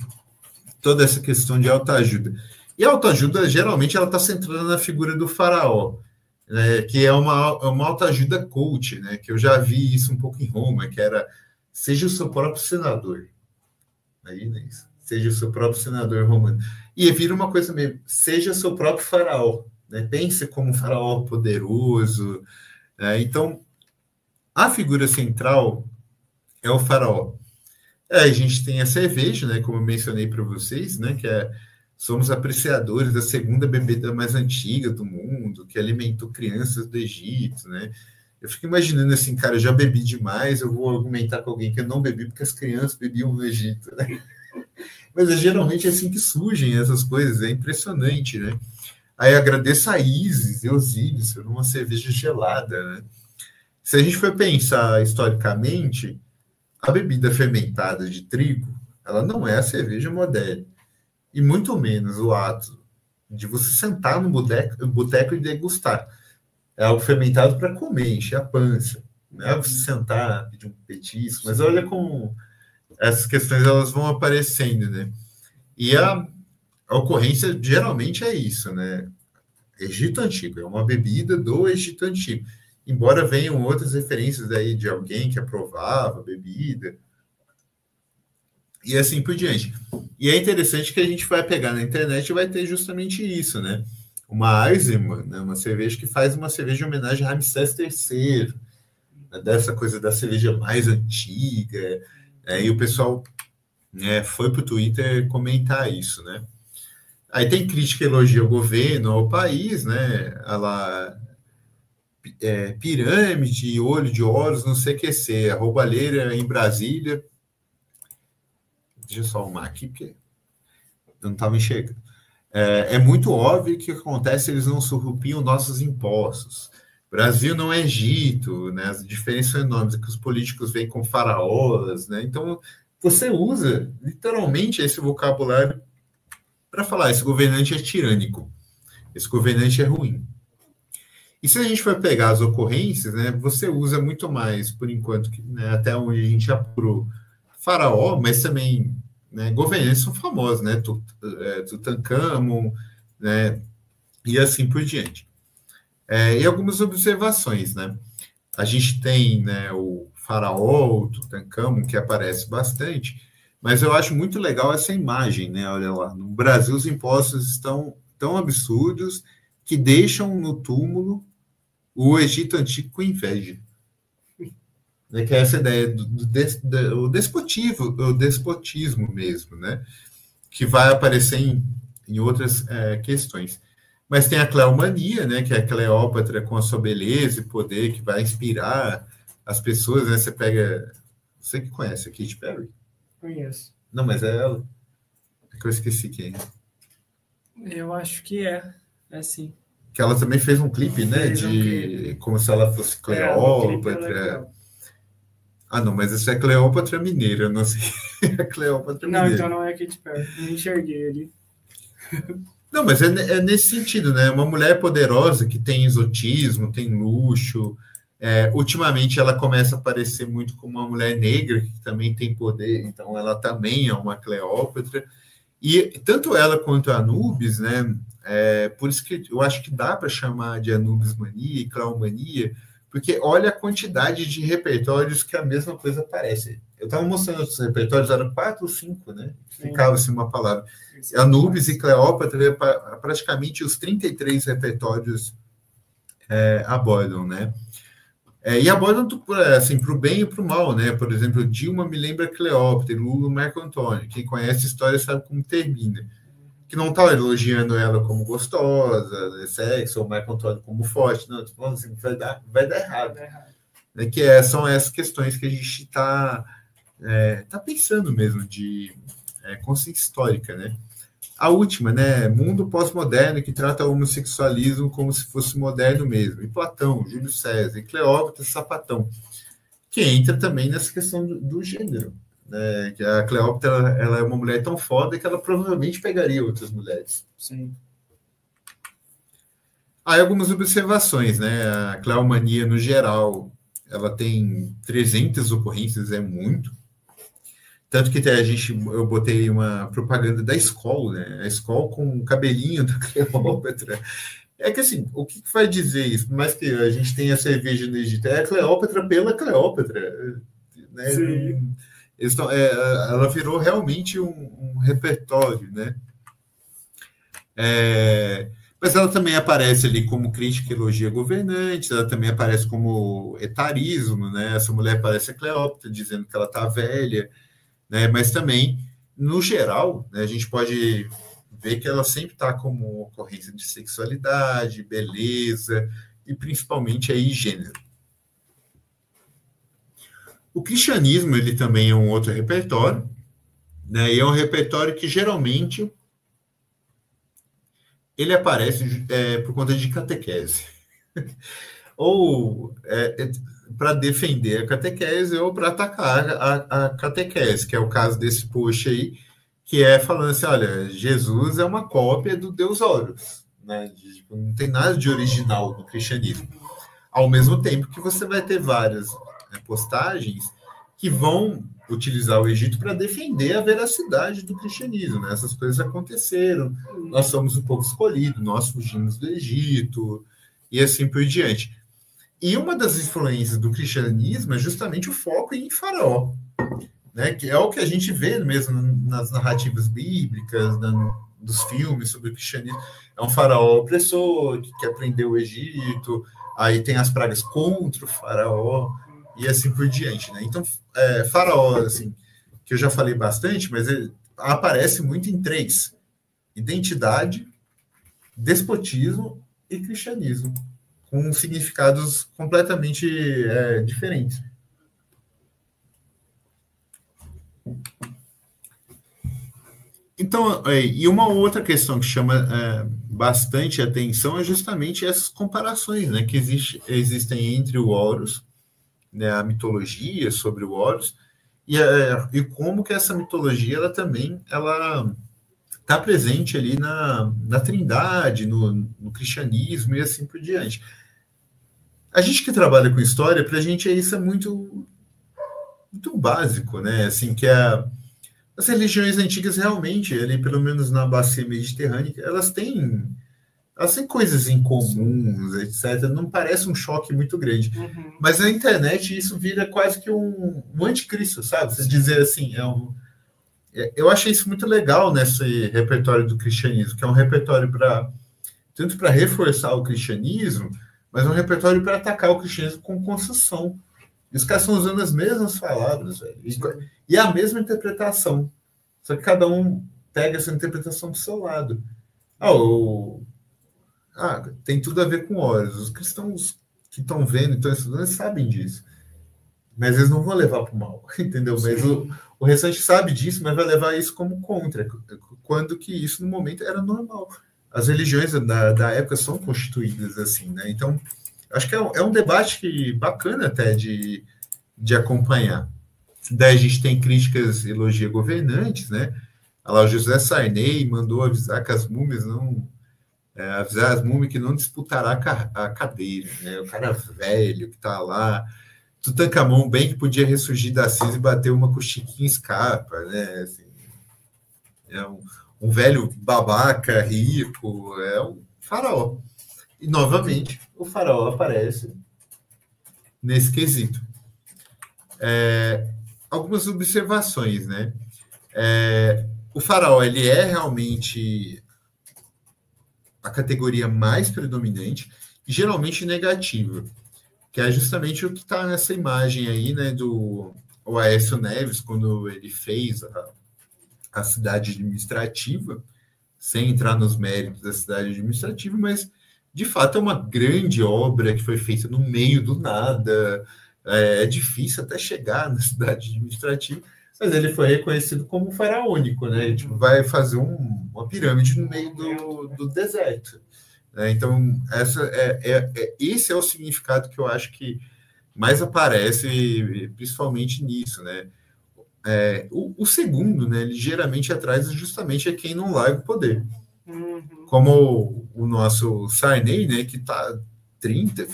toda essa questão de autoajuda. E a autoajuda, geralmente, ela está centrada na figura do faraó, né? Que é uma autoajuda coach, né? Que eu já vi isso um pouco em Roma, que era, seja o seu próprio senador. Imagina isso. Seja o seu próprio senador romano. E vira uma coisa mesmo, seja o seu próprio faraó, né? Pense como um faraó poderoso, né? Então, a figura central é o faraó. A gente tem a cerveja, né, como eu mencionei para vocês, né, somos apreciadores da segunda bebida mais antiga do mundo, que alimentou crianças do Egito, né? Eu fico imaginando assim, cara, eu já bebi demais, eu vou argumentar com alguém que eu não bebi porque as crianças bebiam no Egito, né? Mas é geralmente assim que surgem essas coisas, é impressionante, né? Aí agradeço a Isis e Osíris por uma cerveja gelada, né? Se a gente for pensar historicamente, a bebida fermentada de trigo, ela não é a cerveja moderna. E muito menos o ato de você sentar no boteco e degustar. É algo fermentado para comer, encher a pança. Não é você sentar, pedir um petisco. Mas olha como essas questões elas vão aparecendo, né? E a ocorrência geralmente é isso, né? Egito Antigo, é uma bebida do Egito Antigo. Embora venham outras referências aí de alguém que aprovava a bebida, e assim por diante. E é interessante que a gente vai pegar na internet e vai ter justamente isso, né? Uma Eisenbahn, né? Uma cerveja que faz uma cerveja em homenagem a Ramsés III, né? Dessa coisa da cerveja mais antiga, e o pessoal foi para o Twitter comentar isso, né? Aí tem crítica e elogio ao governo, ao país, né? Pirâmide, olho de Horus, não sei o que ser, a roubalheira em Brasília. Deixa eu só arrumar aqui, porque eu não estava enxergando. É muito óbvio que o que acontece, eles não surrupiam nossos impostos. Brasil não é Egito, né? As diferenças são enormes, é que os políticos vêm com faraós, né? Então, você usa literalmente esse vocabulário para falar, esse governante é tirânico, esse governante é ruim. E se a gente for pegar as ocorrências, né, você usa muito mais, por enquanto, né, até onde a gente apurou faraó, mas também, né, governantes são famosos, né, Tutankhamon, né, e assim por diante. E algumas observações, né? A gente tem, né, o faraó, o Tutankhamon, que aparece bastante, mas eu acho muito legal essa imagem, né? Olha lá, no Brasil os impostos estão tão absurdos que deixam no túmulo o Egito Antigo com inveja. Que é essa ideia do despotismo mesmo, né? Que vai aparecer em outras questões. Mas tem a Cleomania, né? Que é a Cleópatra com a sua beleza e poder que vai inspirar as pessoas, né? Você pega... Você que conhece a Katy Perry? Conheço. Não, mas é ela. É que eu esqueci quem é. Eu acho que é sim. Que ela também fez um clipe, né? Clipe. Como se ela fosse Cleópatra. Não, mas essa é Cleópatra mineira, eu não sei. É Cleópatra mineira. Não, então não é Katy Perry. Não enxerguei ali. Não, mas é nesse sentido, né? Uma mulher poderosa que tem exotismo, tem luxo, Ultimamente ela começa a aparecer muito como uma mulher negra, que também tem poder, então ela também é uma Cleópatra. E tanto ela quanto a Anubis, né? Por isso que eu acho que dá para chamar de Anubis mania e Cleomania, porque olha a quantidade de repertórios que a mesma coisa aparece. Eu estava mostrando os repertórios, eram 4 ou 5, né? Ficava assim uma palavra. Anubis e Cleópatra, praticamente os 33 repertórios abordam, né? E abordam assim, para o bem e para o mal, né? Por exemplo, Dilma me lembra Cleópatra, Lula Marco Antônio. Quem conhece a história sabe como termina. Que não está elogiando ela como gostosa, sexo, ou Marco Antônio como forte. Não, estou falando assim, vai dar errado. Que são essas questões que a gente está pensando mesmo, de consciência histórica, né? A última, né? Mundo pós-moderno que trata o homossexualismo como se fosse moderno mesmo. E Platão, Júlio César, e Cleópatra, Sapatão, que entra também nessa questão do gênero. Né? Que a Cleópatra ela é uma mulher tão foda que ela provavelmente pegaria outras mulheres. Sim. Aí algumas observações, né? A Cleomania, no geral, ela tem 300 ocorrências, é muito. Tanto que eu botei uma propaganda da Skol, né? A Skol com o cabelinho da Cleópatra. É que assim, o que vai dizer isso? Por mais que a gente tenha cerveja no Egito, é a Cleópatra pela Cleópatra. Né? Sim. Ela virou realmente um repertório, né? Mas ela também aparece ali como crítica e elogia governantes, ela também aparece como etarismo, né? Essa mulher parece a Cleópatra, dizendo que ela está velha, né? Mas também, no geral, né, a gente pode ver que ela sempre está como ocorrência de sexualidade, beleza e principalmente aí gênero. O cristianismo ele também é um outro repertório, né? E é um repertório que geralmente ele aparece por conta de catequese. Ou para defender a catequese ou para atacar a catequese, que é o caso desse post aí, que é falando assim, olha, Jesus é uma cópia do Deus Horus, né? Não tem nada de original no cristianismo. Ao mesmo tempo que você vai ter várias postagens que vão utilizar o Egito para defender a veracidade do cristianismo, né? Essas coisas aconteceram, nós somos um povo escolhido, nós fugimos do Egito, e assim por diante. E uma das influências do cristianismo é justamente o foco em Faraó, né? Que é o que a gente vê mesmo nas narrativas bíblicas, dos filmes sobre o cristianismo. É um faraó opressor que quer prender o Egito, aí tem as pragas contra o faraó, e assim por diante, né? Então, faraó, assim, que eu já falei bastante, mas ele aparece muito em 3: identidade, despotismo e cristianismo, com significados completamente diferentes. Então, e uma outra questão que chama bastante atenção é justamente essas comparações, né, que existem entre o Horus, né, a mitologia sobre o Horus, e como que essa mitologia ela também está presente ali na Trindade, no cristianismo e assim por diante. A gente que trabalha com história, para a gente isso é muito, muito básico, né? Assim, que as religiões antigas realmente, ali, pelo menos na bacia mediterrânea, elas têm coisas em comuns, etc. Não parece um choque muito grande. Uhum. Mas na internet isso vira quase que um anticristo, sabe? Você dizer assim, eu achei isso muito legal nesse repertório do cristianismo, que é um repertório tanto para reforçar o cristianismo, mas um repertório para atacar o cristianismo com construção. E os caras estão usando as mesmas palavras, velho. E a mesma interpretação. Só que cada um pega essa interpretação do seu lado. Tem tudo a ver com Horus. Os cristãos que estão vendo, estão estudando, sabem disso. Mas eles não vão levar para o mal, entendeu? Sim. Mas o restante sabe disso, mas vai levar isso como contra, quando que isso, no momento, era normal. As religiões da época são constituídas assim, né? Então, acho que é um debate bacana até de acompanhar. Daí a gente tem críticas, elogia governantes, né? Lá o José Sarney mandou avisar que as múmias avisar as múmias que não disputará a cadeira, né? O cara velho que está lá, Tutankhamon bem que podia ressurgir da cinza e bater uma com o Chiquinho Scarpa, né? Assim, é um velho babaca, rico, é um faraó. E, novamente, o faraó aparece nesse quesito. Algumas observações, né? O faraó, ele é realmente a categoria mais predominante e geralmente negativa, que é justamente o que está nessa imagem aí, né, do Aécio Neves, quando ele fez a cidade administrativa, sem entrar nos méritos da cidade administrativa, mas, de fato, é uma grande obra que foi feita no meio do nada, é difícil até chegar na cidade administrativa, mas ele foi reconhecido como faraônico, né? Tipo, vai fazer uma pirâmide no meio do deserto. Né? Então, esse é o significado que eu acho que mais aparece, principalmente nisso, né? O segundo, né, ligeiramente atrás, justamente é quem não larga o poder. Como o nosso Sarney, né, que está 30,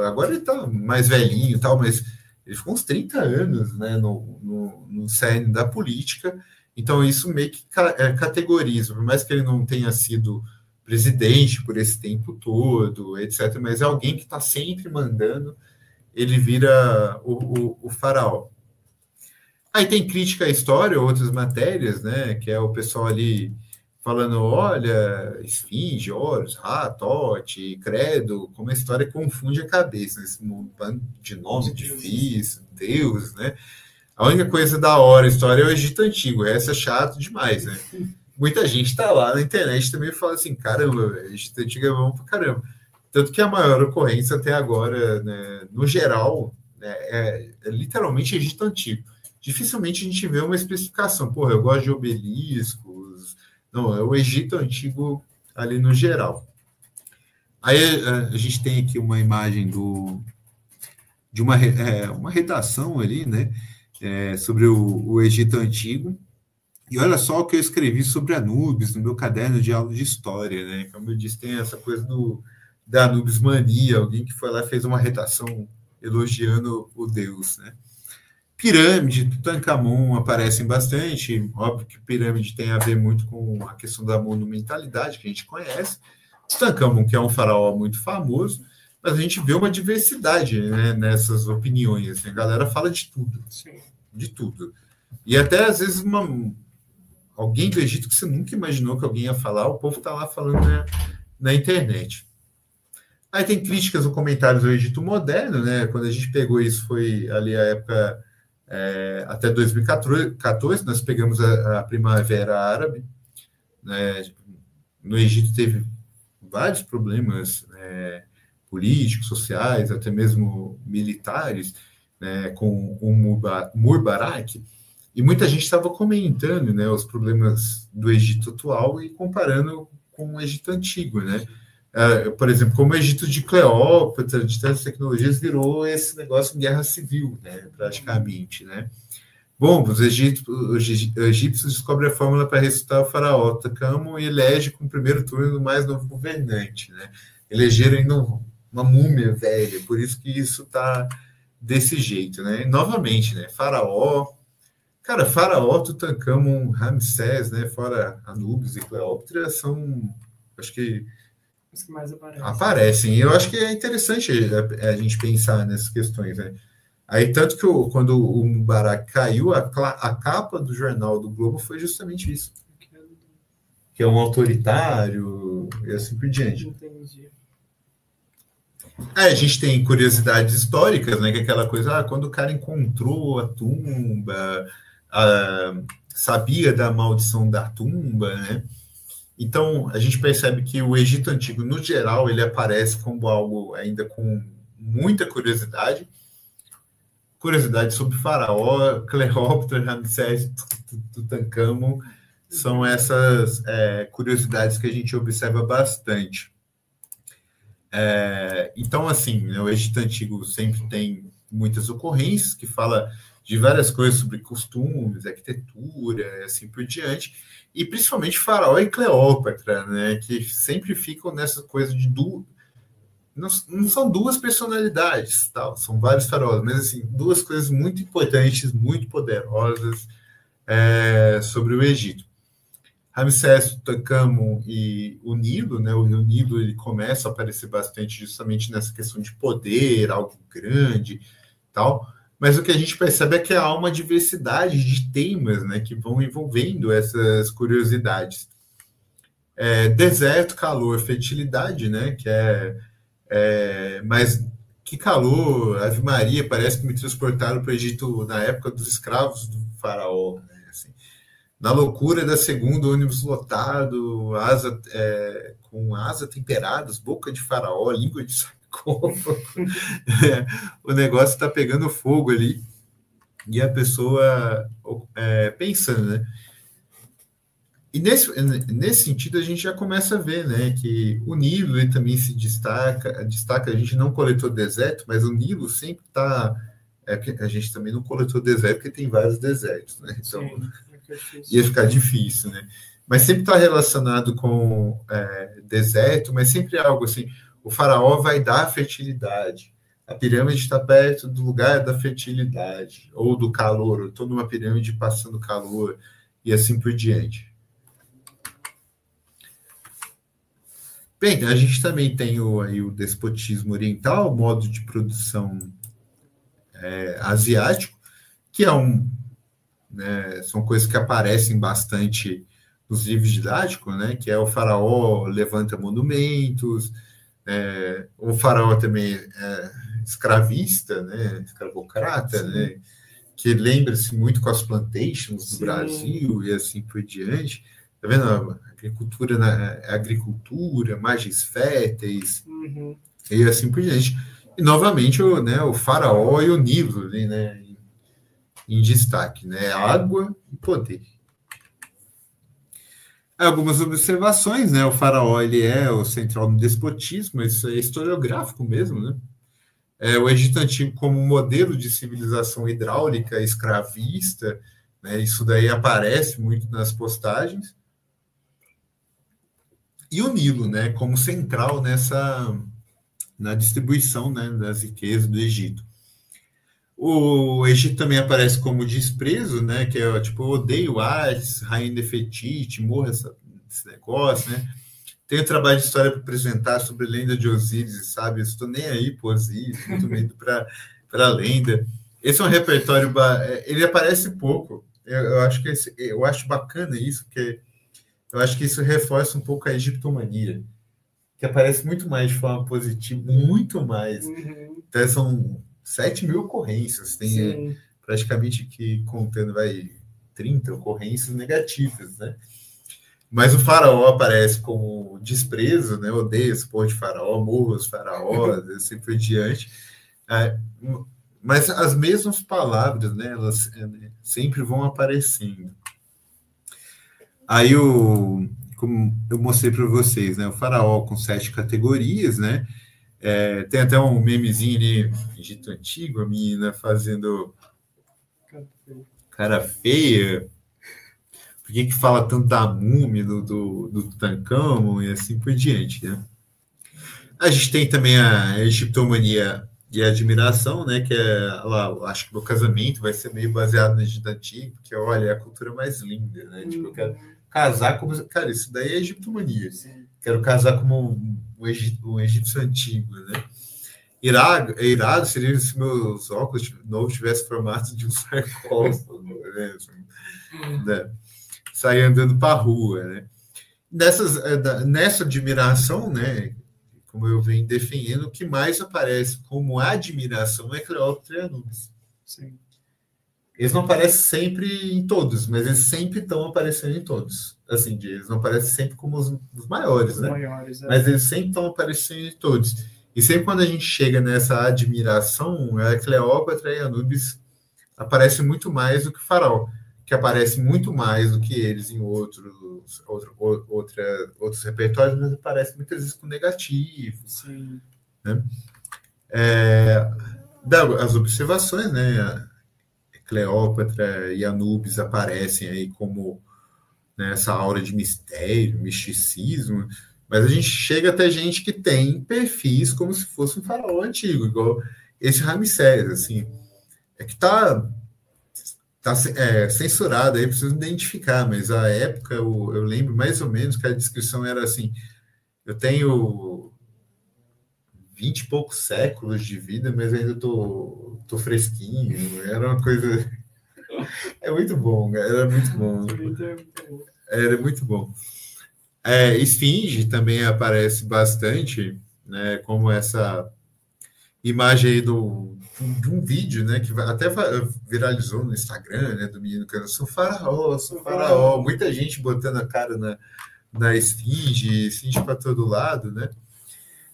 agora ele está mais velhinho e tal, mas ele ficou uns 30 anos, né, no cerne da política, então isso meio que categoriza, por mais que ele não tenha sido presidente por esse tempo todo, etc., mas é alguém que está sempre mandando, ele vira o faraó. Aí tem crítica à história, outras matérias, né, que é o pessoal ali falando, olha, Esfinge, Horus, Ra, Tote, Credo, como a história confunde a cabeça, esse bando de nome difícil, Deus, né? A única coisa da hora, a história é o Egito Antigo, essa é chato demais, né? Muita gente tá lá na internet também e fala assim, caramba, Egito Antigo é bom pra caramba. Tanto que a maior ocorrência até agora, né, no geral, né, é literalmente Egito Antigo. Dificilmente a gente vê uma especificação, porra, eu gosto de obeliscos. Não, é o Egito Antigo ali no geral. Aí a gente tem aqui uma imagem de uma redação ali, né, sobre o Egito Antigo. E olha só o que eu escrevi sobre Anubis no meu caderno de aula de história, né? Como eu disse, tem essa coisa da Anubis mania, alguém que foi lá e fez uma redação elogiando o deus, né? Pirâmide, Tutankhamon aparecem bastante. Óbvio que pirâmide tem a ver muito com a questão da monumentalidade que a gente conhece. Tutankhamon, que é um faraó muito famoso, mas a gente vê uma diversidade, né, nessas opiniões. Né? A galera fala de tudo. Sim. De tudo. E até, às vezes, alguém do Egito que você nunca imaginou que alguém ia falar, o povo está lá falando na internet. Aí tem críticas ou comentários do Egito moderno, né? Quando a gente pegou isso, foi ali a época... até 2014, nós pegamos a Primavera Árabe, né? No Egito teve vários problemas políticos, sociais, até mesmo militares, né, com o Mubarak, e muita gente estava comentando, né, os problemas do Egito atual e comparando com o Egito antigo, né? Por exemplo, como o Egito de Cleópatra, de tantas tecnologias, virou esse negócio de guerra civil, né, praticamente, né? Bom, os egípcios descobrem a fórmula para ressuscitar o faraó Tutankhamon e elege com o primeiro turno o mais novo governante, né? Elegeram ainda uma múmia velha, por isso que isso está desse jeito, né? E, novamente, né, faraó, Tutankhamon, Ramsés, né, fora Anubis e Cleópatra, são, acho que os que mais aparecem. E eu acho que é interessante a gente pensar nessas questões, né? Aí, tanto que quando o Mubarak caiu, a capa do jornal do Globo foi justamente isso. Que é um autoritário e assim por diante. Entendi. A gente tem curiosidades históricas, né? Que é aquela coisa, quando o cara encontrou a tumba, sabia da maldição da tumba, né? Então, a gente percebe que o Egito Antigo, no geral, ele aparece como algo ainda com muita curiosidade. Curiosidade sobre Faraó, Cleópatra, Ramsés, Tutankhamon, são essas curiosidades que a gente observa bastante. Então, assim, né, o Egito Antigo sempre tem muitas ocorrências, que fala de várias coisas sobre costumes, arquitetura, e assim por diante, e principalmente Faraó e Cleópatra, né, que sempre ficam nessa coisa de não são duas personalidades, tal, são vários faraós, mas assim, duas coisas muito importantes, muito poderosas sobre o Egito. Ramsés, Tutankhamon e o Nilo, né? O rio Nilo ele começa a aparecer bastante justamente nessa questão de poder, algo grande, tal. Mas o que a gente percebe é que há uma diversidade de temas, né, que vão envolvendo essas curiosidades. Deserto, calor, fertilidade, né? Mas que calor, Ave Maria, parece que me transportaram para o Egito na época dos escravos do faraó, né? Na loucura da segunda, ônibus lotado, com asa temperadas, boca de faraó, língua de sarcófago. O negócio está pegando fogo ali. E a pessoa pensando, né? E nesse sentido, a gente já começa a ver, né, que o Nilo ele também se destaca, a gente não coletou deserto, mas o Nilo sempre está... a gente também não coletou deserto, porque tem vários desertos, né? Então... Sim. Ia ficar difícil, né? Mas sempre está relacionado com deserto, mas sempre é algo assim, o faraó vai dar fertilidade, a pirâmide está perto do lugar da fertilidade, ou do calor, eu estou numa pirâmide passando calor, e assim por diante. Bem, a gente também tem o despotismo oriental, o modo de produção asiático, que é são coisas que aparecem bastante nos livros didáticos, né? Que é o faraó levanta monumentos, o faraó também é escravista, né? Escravocrata, né? Que lembra-se muito com as plantations do Brasil e assim por diante. Tá vendo? Agricultura, margens férteis, e assim por diante. E novamente o faraó e o Nilo, né? Em destaque, né? Água e poder. Algumas observações, né? O faraó ele é o central no despotismo, isso é historiográfico mesmo, né? O Egito Antigo como modelo de civilização hidráulica, escravista, né? Isso daí aparece muito nas postagens. E o Nilo, né? Como central na distribuição, né? Das riquezas do Egito. O Egito também aparece como desprezo, né? Que é tipo, eu odeio Hades, Rainha Nefertiti, morra esse negócio, né? Tenho trabalho de história para apresentar sobre a lenda de Osíris, sabe? Eu estou nem aí para Osíris, muito medo para a lenda. Esse é um repertório, ele aparece pouco. Eu acho bacana isso, porque eu acho que isso reforça um pouco a egiptomania, que aparece muito mais de forma positiva, muito mais. Então, são 7.000 ocorrências, tem praticamente que contando 30 ocorrências negativas, né? Mas o faraó aparece como desprezo, né? Odeio esse povo de faraó, morro os faraós, assim por diante. Mas as mesmas palavras, né? Elas sempre vão aparecendo. Aí, como eu mostrei para vocês, né? O faraó com 7 categorias, né? Tem até um memezinho ali, Egito Antigo, a menina fazendo cara feia. Por que fala tanto da múmia, do Tutankhamon e assim por diante, né? A gente tem também a egiptomania e a admiração, né? Que acho que meu casamento vai ser meio baseado no Egito Antigo, porque, olha, é a cultura mais linda, né? Tipo, eu quero casar como... Cara, isso daí é egiptomania. Quero casar como o egípcio antigo, né? Irado seria se meus óculos novos tivessem formato de um sarcófago, né? Sair andando para a rua, né? Nessa admiração, né? Como eu venho defendendo, o que mais aparece como admiração é Cleópatra e Anubis. Sim. Eles não aparecem sempre em todos, mas eles sempre estão aparecendo em todos. Assim, eles não aparecem sempre como os maiores, né? Mas eles sempre estão aparecendo em todos. E sempre quando a gente chega nessa admiração, a Cleópatra e Anubis aparecem muito mais do que o faraó, que aparece muito mais do que eles em outros repertórios, mas aparece muitas vezes com negativo. Sim. Né? As observações, né? Cleópatra e Anubis aparecem aí como, né, essa aura de mistério, misticismo, mas a gente chega até gente que tem perfis como se fosse um faraó antigo, igual esse Ramsés, assim, é que tá censurado aí, preciso identificar, mas a época eu lembro mais ou menos que a descrição era assim: eu tenho 20 e poucos séculos de vida, mas ainda tô fresquinho. Era uma coisa. É muito bom, cara. Era muito bom. Era muito bom. Esfinge também aparece bastante, né? Como essa imagem aí de um vídeo, né? Que até viralizou no Instagram, né? Do menino que eu sou faraó, sou faraó. Muita gente botando a cara na esfinge para todo lado, né?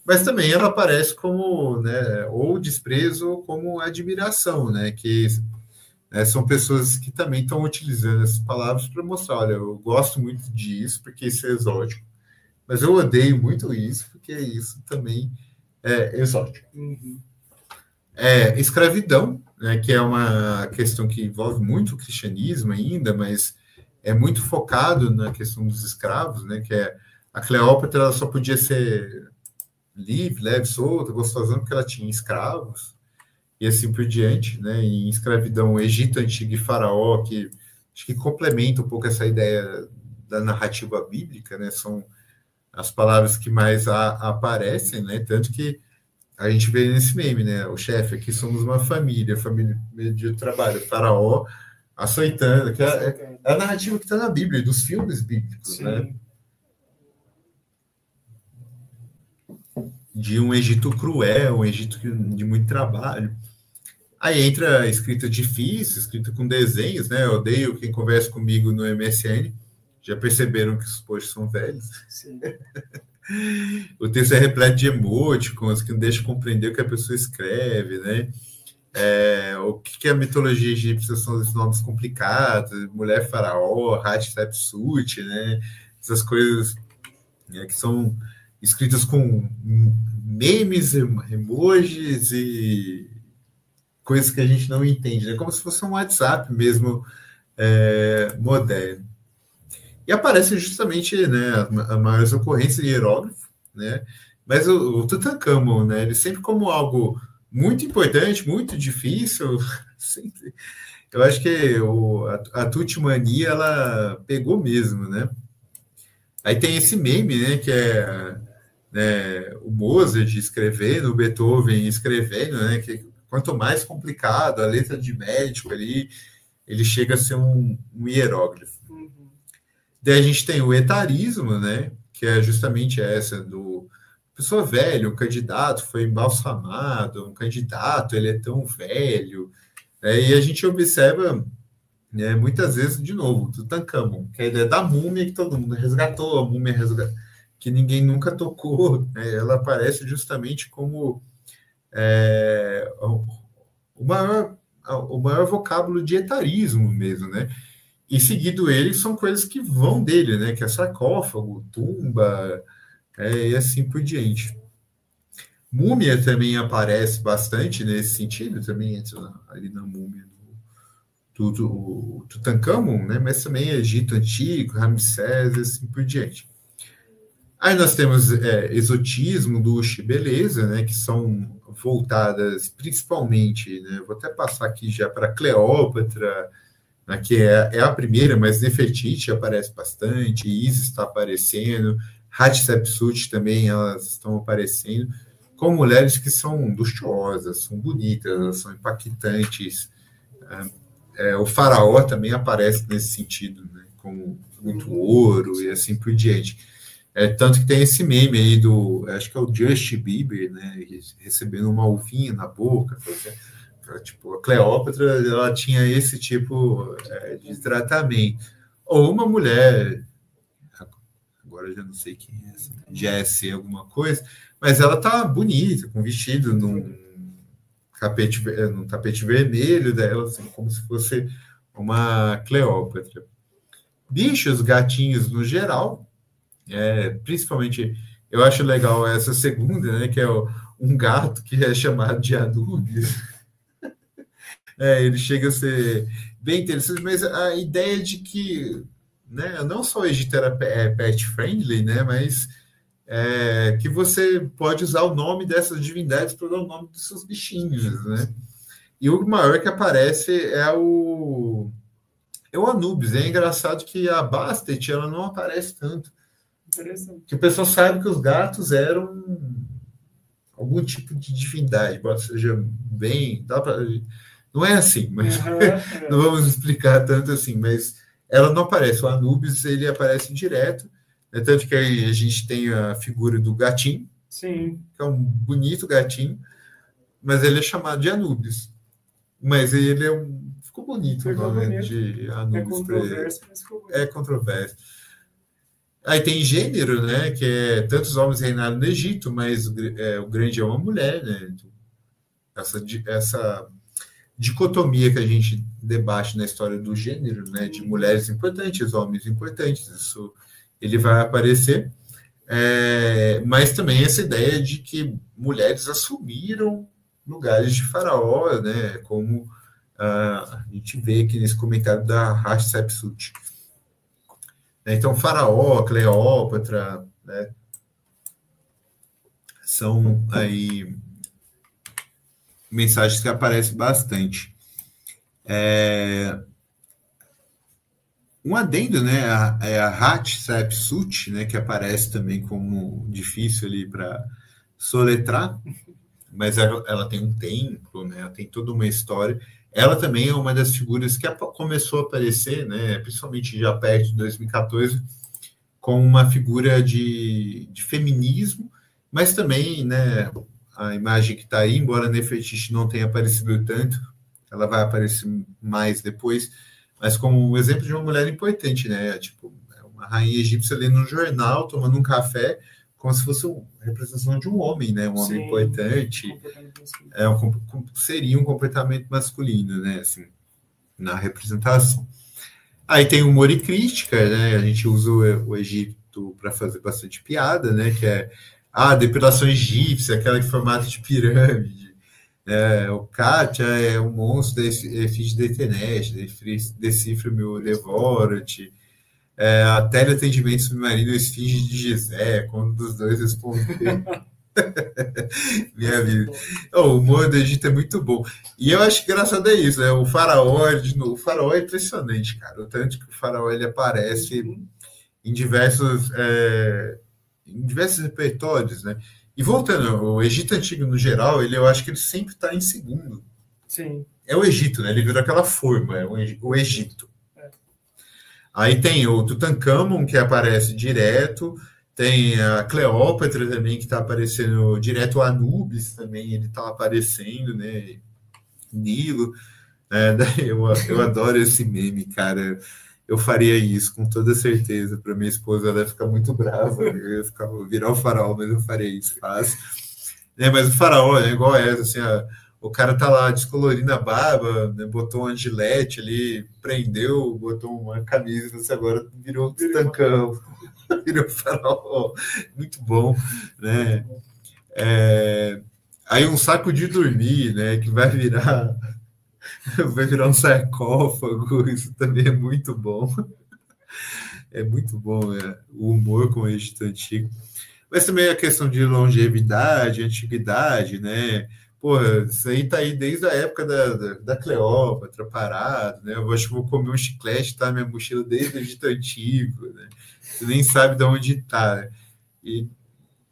Mas também ela aparece como, né, ou desprezo ou como admiração, né, que são pessoas que também estão utilizando essas palavras para mostrar, olha, eu gosto muito disso porque isso é exótico, mas eu odeio muito isso porque isso também é exótico. Uhum. Escravidão, né, que é uma questão que envolve muito o cristianismo ainda, mas é muito focado na questão dos escravos, né, que a Cleópatra ela só podia ser livre, leve, solta, gostosão, porque ela tinha escravos, e assim por diante, né? Em escravidão, Egito Antigo e Faraó, que acho que complementa um pouco essa ideia da narrativa bíblica, né? São as palavras que mais aparecem, né? Tanto que a gente vê nesse meme, né? O chefe, aqui somos uma família de trabalho, Faraó açoitando, que é a narrativa que está na Bíblia, dos filmes bíblicos, sim, né? De um Egito cruel, um Egito de muito trabalho. Aí entra a escrita difícil, escrita com desenhos, né? Eu odeio quem conversa comigo no MSN. Já perceberam que os posts são velhos? Sim. O texto é repleto de emoticons, que não deixa compreender o que a pessoa escreve, né? O que a mitologia egípcia são esses nomes complicados, mulher faraó, Hatshepsut, né? Essas coisas, né, que são escritas com memes, emojis e coisas que a gente não entende, né? Como se fosse um WhatsApp mesmo moderno. E aparece justamente, né, as maiores ocorrências de hieróglifo, né? Mas o Tutankhamon, né, ele sempre como algo muito importante, muito difícil, sempre. Eu acho que a Tutmania, ela pegou mesmo, né? Aí tem esse meme, né, que né, o Mozart escrevendo, o Beethoven escrevendo, né, que quanto mais complicado a letra de médico ali, ele chega a ser um hieróglifo. Uhum. Daí a gente tem o etarismo, né, que é justamente essa do pessoa velha, um candidato foi embalsamado, um candidato, ele é tão velho, e a gente observa, né, muitas vezes, de novo, Tutankhamon, que é a ideia da múmia que todo mundo resgatou, a múmia que ninguém nunca tocou, né, ela aparece justamente como o maior vocábulo de etarismo mesmo, né? E seguido ele são coisas que vão dele, né? Que é sarcófago, tumba, e assim por diante. Múmia também aparece bastante nesse sentido, também entra ali na múmia do Tutankhamon, né? Mas também Egito Antigo, Ramsés, assim por diante. Aí nós temos exotismo, luxo e beleza, né, que são voltadas principalmente, né, vou até passar aqui já para Cleópatra, né, que é a primeira, mas Nefertiti aparece bastante, Isis está aparecendo, Hatshepsut também, elas estão aparecendo, com mulheres que são luxuosas, são bonitas, são impactantes. O faraó também aparece nesse sentido, né, com muito ouro e assim por diante. Tanto que tem esse meme aí acho que é o Justin Bieber, né, recebendo uma uvinha na boca. Tipo, a Cleópatra, ela tinha esse tipo de tratamento. Ou uma mulher, agora eu já não sei quem é essa, Jessie alguma coisa, mas ela tá bonita, com vestido num tapete vermelho dela, assim, como se fosse uma Cleópatra. Bichos, gatinhos no geral, principalmente, eu acho legal essa segunda, né, que é um gato que é chamado de Anubis. Ele chega a ser bem interessante, mas a ideia de que, né, não só o Egito era pet friendly, né, mas que você pode usar o nome dessas divindades para dar o nome dos seus bichinhos, né? E o maior que aparece é o Anubis. É engraçado que a Bastet ela não aparece tanto. Interessante. Que o pessoal sabe que os gatos eram algum tipo de divindade, pode seja bem, não é assim, mas não vamos explicar tanto assim, mas ela não aparece. O Anubis ele aparece direto, né? Tanto que aí a gente tem a figura do gatinho, sim, que é um bonito gatinho, mas ele é chamado de Anubis. Mas ele ficou bonito o nome de Anubis. É controverso, mas ficou bonito. É controverso. Aí tem gênero, né? Que é tantos homens reinaram no Egito, mas o grande é uma mulher, né? Essa dicotomia que a gente debate na história do gênero, né? De mulheres importantes, homens importantes, isso ele vai aparecer. Mas também essa ideia de que mulheres assumiram lugares de faraó, né? Como a gente vê aqui nesse comentário da Hatshepsut. Então, Faraó, Cleópatra, né, são aí mensagens que aparecem bastante. Um adendo, né, a Hatshepsut, né, que aparece também como difícil ali para soletrar, mas ela tem um templo, né, ela tem toda uma história. Ela também é uma das figuras que começou a aparecer, né, principalmente já perto de 2014, como uma figura de feminismo, mas também, né, a imagem que está aí, embora Nefertiti não tenha aparecido tanto, ela vai aparecer mais depois, mas como um exemplo de uma mulher importante, né, tipo, uma rainha egípcia lendo um jornal, tomando um café, como se fosse uma representação de um homem, né? Um homem importante. Seria um comportamento masculino, né? Assim, na representação. Aí tem humor e crítica, né? A gente usa o Egito para fazer bastante piada, né? Que é a depilação egípcia, aquela em formato de pirâmide. O Kátia é um monstro da efígie de Etenesh, decifra meu devora-te. A teleatendimento submarino esfinge de Gizé, quando dos dois respondeu. Minha vida. O humor do Egito é muito bom. E eu acho engraçado isso, né? O faraó, de novo, o faraó é impressionante, cara. O tanto que o faraó ele aparece em diversos repertórios, né? E voltando, o Egito Antigo, no geral, eu acho que ele sempre está em segundo. Sim. É o Egito, né? Ele virou aquela forma, o Egito. Aí tem o Tutankhamon, que aparece direto, tem a Cleópatra também, que está aparecendo direto, o Anubis também, ele está aparecendo, né? Nilo. Eu adoro esse meme, cara. Eu faria isso com toda certeza para minha esposa, ela ia ficar muito brava, eu ia virar o faraó, mas eu faria isso fácil. Mas o faraó é igual essa, assim, o cara tá lá descolorindo a barba, né, botou um gilete ali, prendeu, botou uma camisa, você agora virou Tutankhamon, virou faraó, muito bom, né? Aí um saco de dormir, né, que vai virar um sarcófago, isso também é muito bom. É muito bom, o humor com o Egito Antigo. Mas também a questão de longevidade, antiguidade, né? Pô, isso aí tá aí desde a época da Cleópatra, parado, né? Eu acho que vou comer um chiclete, tá na minha mochila desde o Egito Antigo, né? Você nem sabe de onde tá. E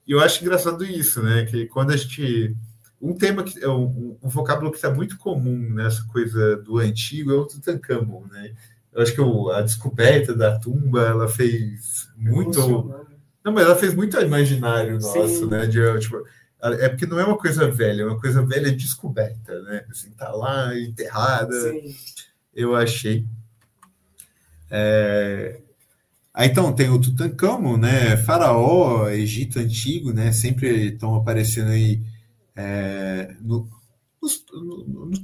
eu acho engraçado isso, né? Que quando a gente... Um tema, um vocábulo que está muito comum nessa coisa do antigo é o Tutankhamon, né? Eu acho que a descoberta da tumba, ela fez muito... Não, mas ela fez muito imaginário nosso, sim, né? Porque não é uma coisa velha, é uma coisa velha descoberta, né? Assim, tá lá, enterrada. Sim. Eu achei. Aí, então, tem o Tutankhamon, né? Faraó, Egito Antigo, né? Sempre estão aparecendo aí no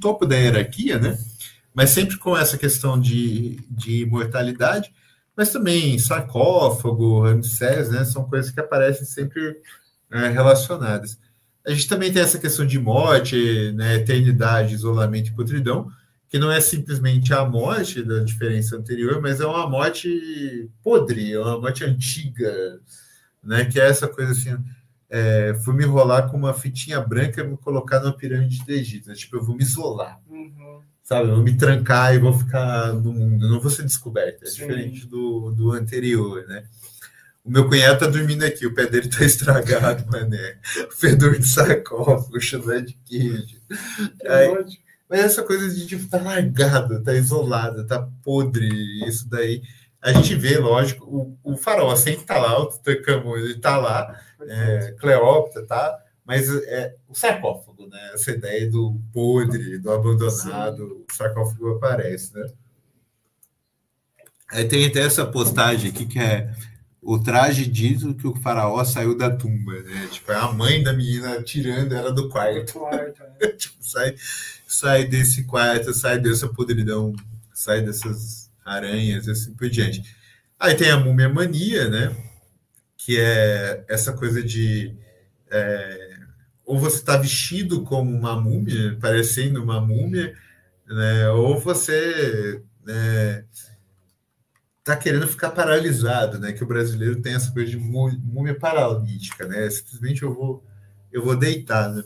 topo da hierarquia, né? Mas sempre com essa questão de imortalidade, mas também sarcófago, Ramsés, né? São coisas que aparecem sempre relacionadas. A gente também tem essa questão de morte, né? Eternidade, isolamento e podridão, que não é simplesmente a morte da diferença anterior, mas é uma morte podre, é uma morte antiga, né? Que é essa coisa assim, fui me enrolar com uma fitinha branca e me colocar na pirâmide do Egito, né? Tipo, eu vou me isolar, sabe? Eu vou me trancar e vou ficar no mundo, não vou ser descoberto, diferente do anterior, né? O meu cunhado tá dormindo aqui, o pé dele tá estragado, mané. O fedor de sarcófago, chulé de queijo. Mas essa coisa de tipo, tá largado, tá isolado, tá podre, isso daí. A gente vê, lógico, o Faraó sempre tá lá, o Tutankhamon, ele tá lá, Cleópatra tá, mas o sarcófago, né? Essa ideia do podre, do abandonado, o sarcófago aparece, né? Aí tem até essa postagem aqui que o traje diz que o faraó saiu da tumba, né? Tipo, é a mãe da menina tirando ela do quarto. Tipo, sai desse quarto, sai dessa podridão, sai dessas aranhas, assim por diante. Aí tem a múmia mania, né? Que é essa coisa de ou você está vestido como uma múmia, parecendo uma múmia, né? Ou você tá querendo ficar paralisado, né? Que o brasileiro tem essa coisa de múmia paralítica, né? Simplesmente eu vou deitar, né?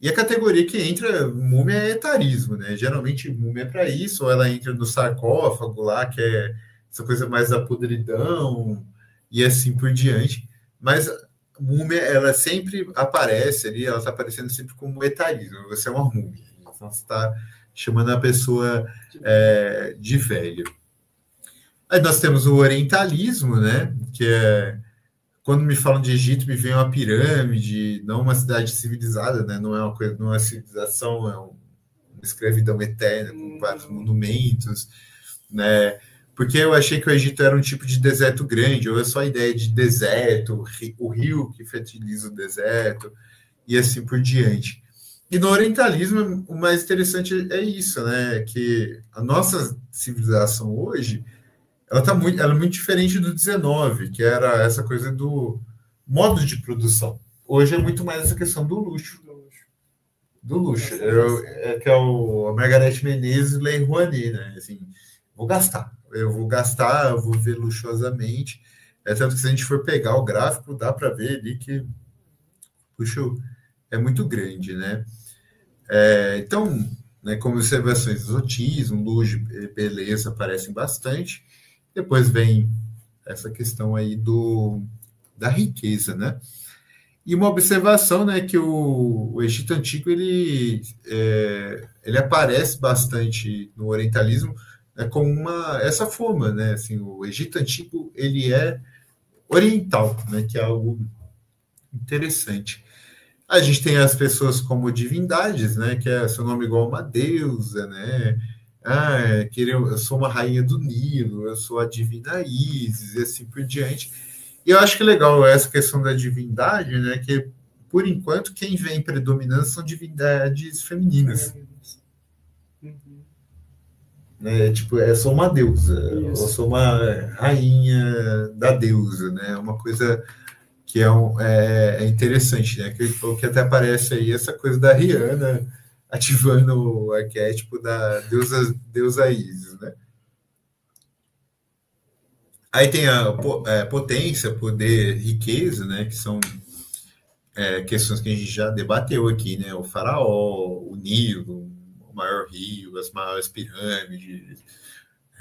E a categoria que entra múmia é etarismo, né? Geralmente múmia é para isso, ou ela entra no sarcófago lá, que é essa coisa mais da podridão e assim por diante. Mas múmia, ela sempre aparece ali, ela está aparecendo sempre como etarismo. Você é uma múmia, então você está chamando a pessoa de velho. Aí nós temos o orientalismo, né? Que é quando me falam de Egito, me vem uma pirâmide, não uma cidade civilizada, né? Não é uma coisa, não é uma civilização, é uma escravidão eterna, com vários monumentos, né? Porque eu achei que o Egito era um tipo de deserto grande, ou é só a ideia de deserto, o rio que fertiliza o deserto, e assim por diante. E no orientalismo, o mais interessante é isso, né? Que a nossa civilização hoje, ela é muito diferente do 19, que era essa coisa do modo de produção. Hoje é muito mais essa questão do luxo. Do luxo. Que é a Margareth Menezes Lei Rouanet, né? Assim, eu vou ver luxuosamente. Tanto que se a gente for pegar o gráfico, dá para ver ali que o luxo é muito grande, né? Então, né, como observações, exotismo, luxo, beleza aparecem bastante. Depois vem essa questão aí da riqueza, né? E uma observação, né, que o Egito Antigo, ele aparece bastante no orientalismo, né, com essa forma, né? Assim, o Egito Antigo, ele é oriental, né, que é algo interessante. A gente tem as pessoas como divindades, né, que é seu nome igual a uma deusa, né? Eu sou uma rainha do Nilo, eu sou a divina Ísis, e assim por diante. E eu acho que é legal essa questão da divindade, né? Que, por enquanto, quem vem predominando são divindades femininas. Tipo, eu sou uma deusa, eu sou uma rainha da deusa, né? Uma coisa que é interessante, né? Que até aparece aí essa coisa da Rihanna ativando o arquétipo da deusa Ísis, né? Aí tem a potência, poder, riqueza, né? Que são questões que a gente já debateu aqui, né? O faraó, o Nilo, o maior rio, as maiores pirâmides,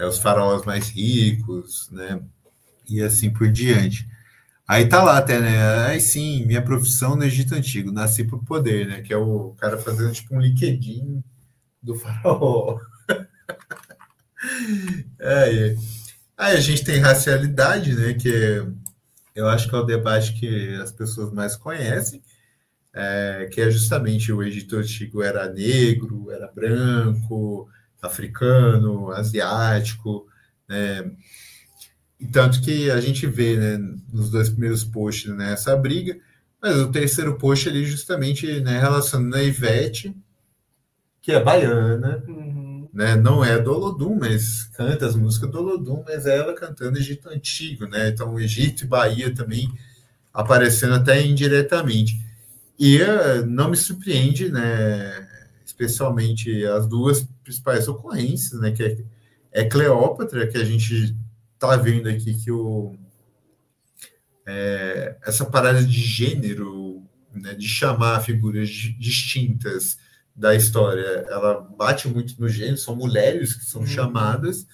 os faraós mais ricos, né? E assim por diante. Aí tá lá até, né? Aí sim, minha profissão no Egito Antigo, nasci pro poder, né? Que é o cara fazendo tipo um LinkedIn do faraó. Aí a gente tem racialidade, né? Que eu acho que é o debate que as pessoas mais conhecem, que é justamente o Egito Antigo era negro, era branco, africano, asiático, né? E tanto que a gente vê, né, nos dois primeiros posts, né, essa briga, mas o terceiro post ali justamente, né, relacionando a Ivete, que é baiana, né, não é do Olodum, mas canta as músicas do Olodum, mas é ela cantando Egito Antigo, né? Então Egito e Bahia também aparecendo até indiretamente. E não me surpreende, né, especialmente as duas principais ocorrências, né, que é Cleópatra, que a gente está vendo aqui que essa parada de gênero, né, de chamar figuras distintas da história, ela bate muito no gênero, são mulheres que são chamadas,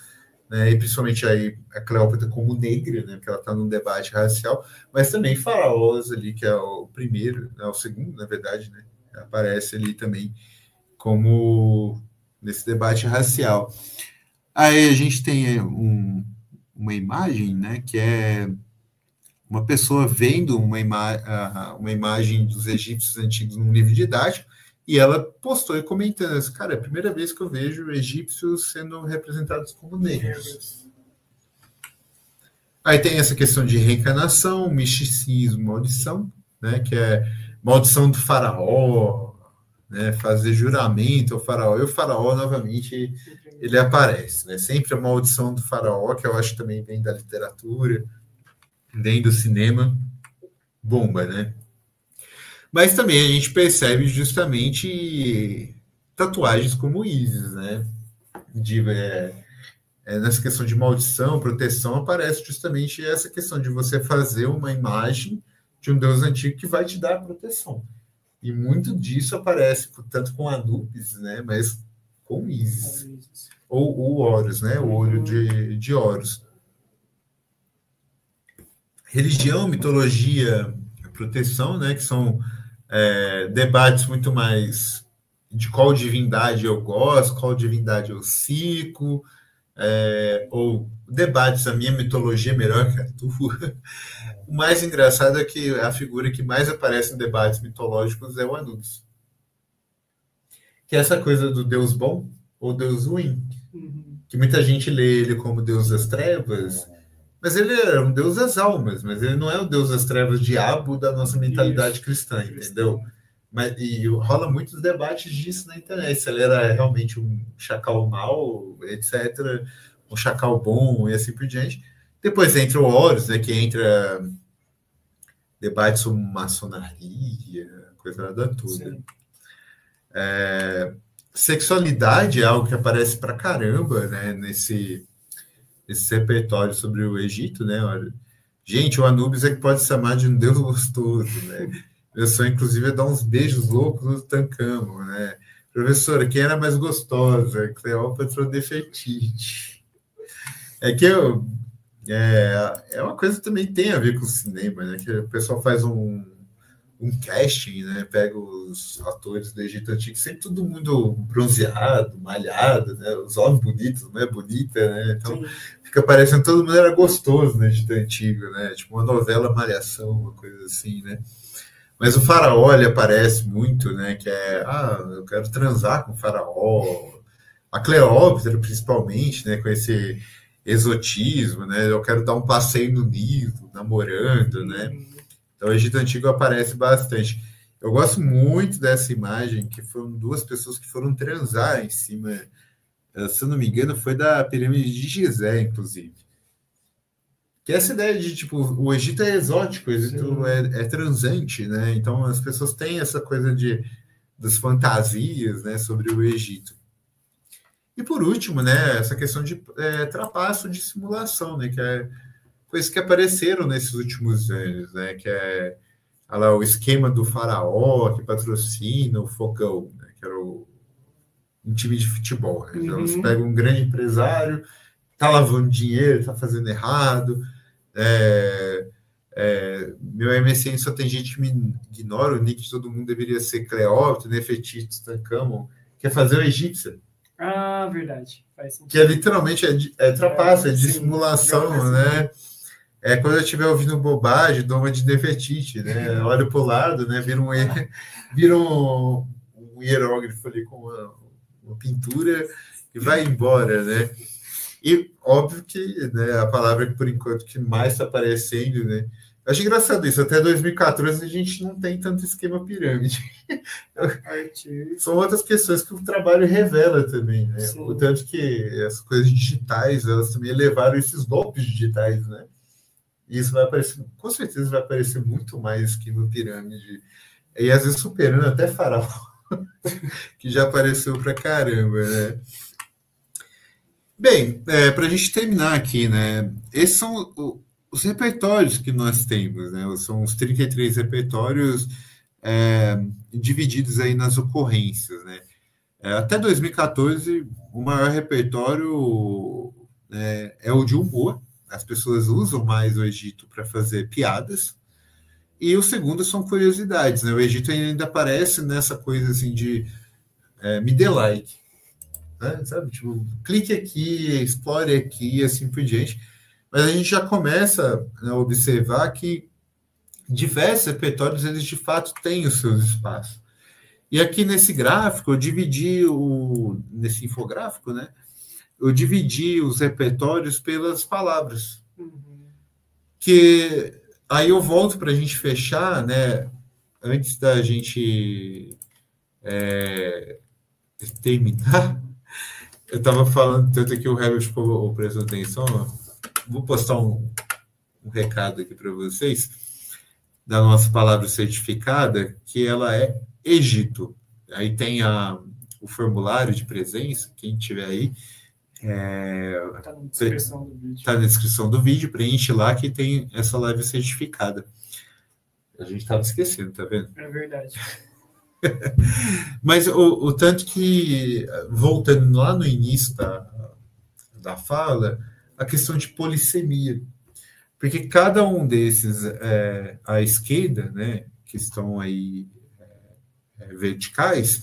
né, e principalmente aí a Cleópatra como negra, né, porque ela está num debate racial, mas também faraós ali, que é o primeiro, né, o segundo, na verdade, né, aparece ali também como nesse debate racial. Aí a gente tem uma imagem, né, que é uma pessoa vendo uma imagem dos egípcios antigos num livro didático, e ela postou e comentando assim, cara, é a primeira vez que eu vejo egípcios sendo representados como negros. Aí tem essa questão de reencarnação, misticismo, maldição, né, que é maldição do faraó, né, fazer juramento ao faraó, e o faraó, novamente, ele aparece, né, sempre a maldição do faraó, que eu acho que também vem da literatura, vem do cinema, bomba, né? Mas também a gente percebe justamente tatuagens como Isis, né? Nessa questão de maldição, proteção, aparece justamente essa questão de você fazer uma imagem de um deus antigo que vai te dar proteção. E muito disso aparece, tanto com Anubis, né? Mas com Isis. Ou o Horus, né? O olho de Horus. Religião, mitologia, proteção, né? Que são debates muito mais de qual divindade eu gosto, qual divindade eu sigo, ou debates, a minha mitologia é melhor que a tua. O mais engraçado é que a figura que mais aparece em debates mitológicos é o Anubis. Que é essa coisa do deus bom ou deus ruim. Que muita gente lê ele como deus das trevas, mas ele é um deus das almas, mas ele não é o deus das trevas diabo da nossa mentalidade cristã, entendeu? E rola muitos debates disso na internet, se ele era realmente um chacal mau, etc., um chacal bom e assim por diante. Depois entra o Horus, né, que entra debate sobre maçonaria, coisa da toda. Sexualidade é algo que aparece pra caramba, né, nesse repertório sobre o Egito, né? Olha, gente, o Anubis é que pode se chamar de um deus gostoso, né? Meu sonho, inclusive, é dar uns beijos loucos no Tancamo, né? Professora, quem era mais gostosa? Cleópatra ou Nefertiti? É uma coisa que também tem a ver com o cinema, né? Que o pessoal faz um casting, né? Pega os atores do Egito Antigo, sempre todo mundo bronzeado, malhado, né? Os homens bonitos, mulher bonita, né? Então fica parecendo que todo mundo era gostoso no Egito Antigo, né? Tipo uma novela Malhação, uma coisa assim, né? Mas o faraó, ele aparece muito, né? Que eu quero transar com o faraó. A Cleópatra, principalmente, né? Com esse exotismo, né? Eu quero dar um passeio no Nilo, namorando, né? Então, o Egito Antigo aparece bastante. Eu gosto muito dessa imagem, que foram duas pessoas que foram transar em cima, se eu não me engano, foi da pirâmide de Gizé, inclusive. Que é essa ideia de, tipo, o Egito é exótico, o Egito é transante, né? Então, as pessoas têm essa coisa das fantasias, né, sobre o Egito. E, por último, né, essa questão de trapaço de simulação, né, que é coisas que apareceram nesses últimos anos, né? Que é o esquema do faraó que patrocina o Fogão, né? Que era um time de futebol. Né? Então, você pega um grande empresário, tá lavando dinheiro, tá fazendo errado. Meu MSN só tem gente que me ignora, o nick de todo mundo deveria ser Cleópatra, Nefertiti, Tancamo, quer fazer o egípcio. Ah, verdade. Faz sentido. Que é literalmente trapaço, é dissimulação, né? Quando eu estiver ouvindo bobagem, dou uma de Nefertiti, né? Olho para o lado, né? Vira um hierógrafo ali com uma pintura e vai embora, né? E óbvio que, né, a palavra que por enquanto que mais está aparecendo, né? Eu acho engraçado isso, até 2014 a gente não tem tanto esquema pirâmide. São outras questões que o trabalho revela também, né? O tanto que as coisas digitais, elas também levaram esses golpes digitais, né? E isso vai aparecer, com certeza vai aparecer muito mais que no pirâmide. E às vezes superando até faraó. que já apareceu pra caramba, né? Bem, para a gente terminar aqui, né? Esses são os repertórios que nós temos, né? São os 33 repertórios divididos aí nas ocorrências, né? Até 2014, o maior repertório é o de humor. As pessoas usam mais o Egito para fazer piadas. E o segundo são curiosidades, né? O Egito ainda aparece nessa coisa assim de me dê like, né? Sabe? Tipo, clique aqui, explore aqui e assim por diante. Mas a gente já começa a observar que diversos repertórios, eles de fato têm os seus espaços. E aqui nesse gráfico, eu dividi nesse infográfico, né? Eu dividi os repertórios pelas palavras. Que aí eu volto para a gente fechar, né? Antes da gente terminar, eu estava falando, tanto que o Herbert ficou prestando atenção, vou postar um recado aqui para vocês, da nossa palavra certificada, que ela é Egito. Aí tem o formulário de presença, quem tiver aí. Está na descrição do vídeo. Preenche lá que tem essa live certificada. A gente estava esquecendo, tá vendo? É verdade. Mas o tanto que, voltando lá no início da fala, a questão de polissemia. Porque cada um desses, à esquerda, né, que estão aí verticais,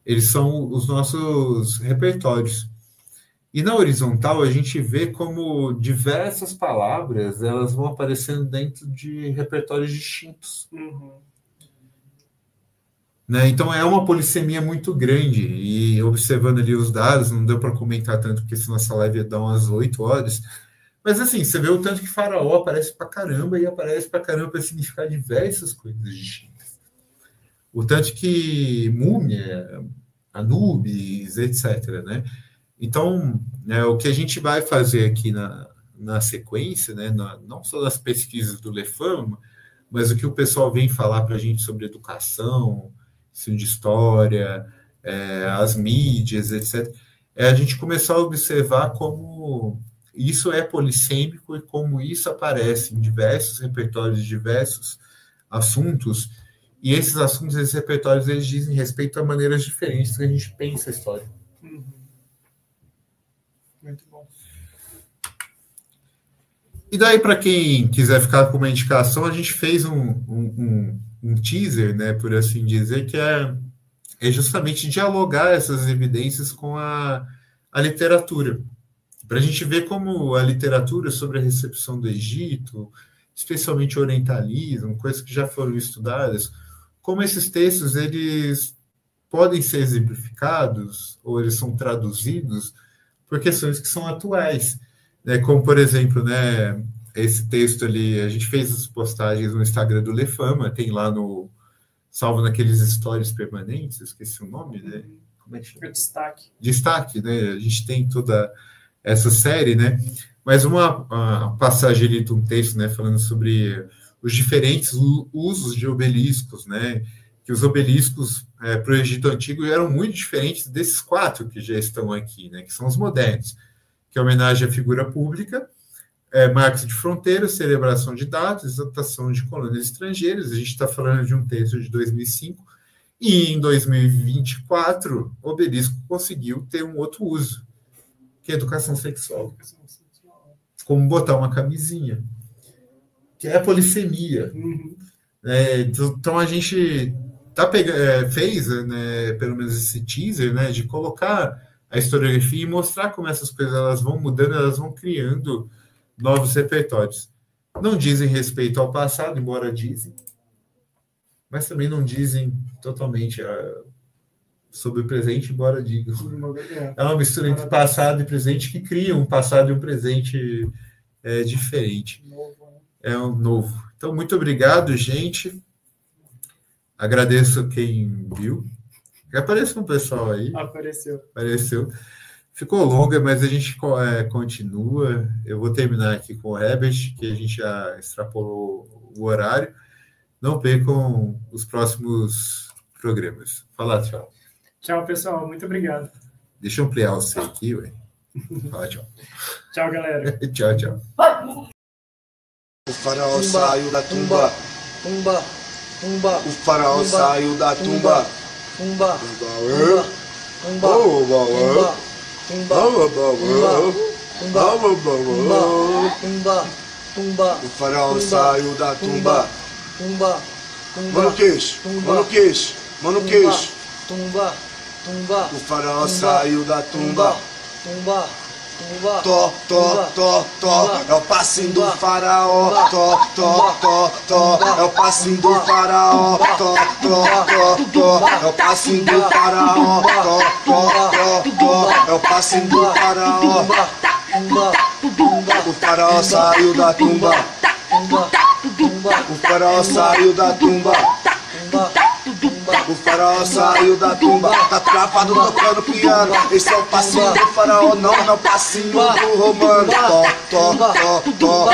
eles são os nossos repertórios. E na horizontal, a gente vê como diversas palavras elas vão aparecendo dentro de repertórios distintos. Né? Então, é uma polissemia muito grande. E observando ali os dados, não deu para comentar tanto, porque senão essa live ia dar umas 8 horas. Mas, assim, você vê o tanto que faraó aparece para caramba e aparece para caramba para significar diversas coisas distintas. O tanto que múmia, Anubis, etc., né? Então, o que a gente vai fazer aqui na sequência, né, não só das pesquisas do Lefama, mas o que o pessoal vem falar para a gente sobre educação, ensino de história, as mídias, etc., é a gente começar a observar como isso é polissêmico e como isso aparece em diversos repertórios, diversos assuntos, e esses assuntos, esses repertórios, eles dizem respeito a maneiras diferentes que a gente pensa a história. Muito bom. E daí, para quem quiser ficar com uma indicação, a gente fez um teaser, né, por assim dizer, que é justamente dialogar essas evidências com a literatura. Para a gente ver como a literatura sobre a recepção do Egito, especialmente o orientalismo, coisas que já foram estudadas, como esses textos eles podem ser exemplificados ou eles são traduzidos por questões que são atuais, né? Como, por exemplo, né, esse texto ali, a gente fez as postagens no Instagram do Lefama, tem lá salvo naqueles stories permanentes, esqueci o nome, né? Como é que chama? Destaque. Destaque, né? A gente tem toda essa série, né? Mas uma passagem ali de um texto, né, falando sobre os diferentes usos de obeliscos, né? Que os obeliscos para o Egito Antigo eram muito diferentes desses 4 que já estão aqui, né? Que são os modernos, que é homenagem à figura pública, marcos de fronteira, celebração de datas, exaltação de colônias estrangeiras. A gente está falando de um texto de 2005, e em 2024 o obelisco conseguiu ter um outro uso, que é educação sexual. Como botar uma camisinha, que é a polissemia. Então a gente fez, né, pelo menos esse teaser, né, de colocar a historiografia e mostrar como essas coisas elas vão mudando, elas vão criando novos repertórios. Não dizem respeito ao passado, embora dizem, mas também não dizem totalmente sobre o presente, embora digam. É uma mistura entre passado e presente que cria um passado e um presente diferente. É um novo. Então, muito obrigado, gente. Agradeço quem viu. Apareceu um pessoal aí. Apareceu. Ficou longa, mas a gente continua. Eu vou terminar aqui com o Herbert, que a gente já extrapolou o horário. Não percam os próximos programas. Fala tchau. Tchau, pessoal. Muito obrigado. Deixa eu ampliar o C aqui, ué. Fala tchau. Tchau, galera. Tchau, tchau. O faraó saiu da tumba. Tumba, tumba. O faraó saiu da tumba. Tumba, Tumba, tumba, tumba, tumba. o faraó saiu da tumba. Tumba, Mano queixo, mano queixo, mano queixo. tumba, tumba. O faraó saiu da tumba. Tumba, tumba. Tó, tó, tó, tó, é o passinho do faraó. Tó, tó, tó, tó, é o passinho do faraó. Tó, tó, tó, tó, é o passinho do faraó. Tó, tó, tó, tó, é o passinho do faraó. O faraó saiu da tumba. O faraó saiu da tumba. O faraó saiu da tumba, tá travado tocando piano. Esse é o passinho do faraó, não é o passinho do romano. Tó, tó, tó, tó.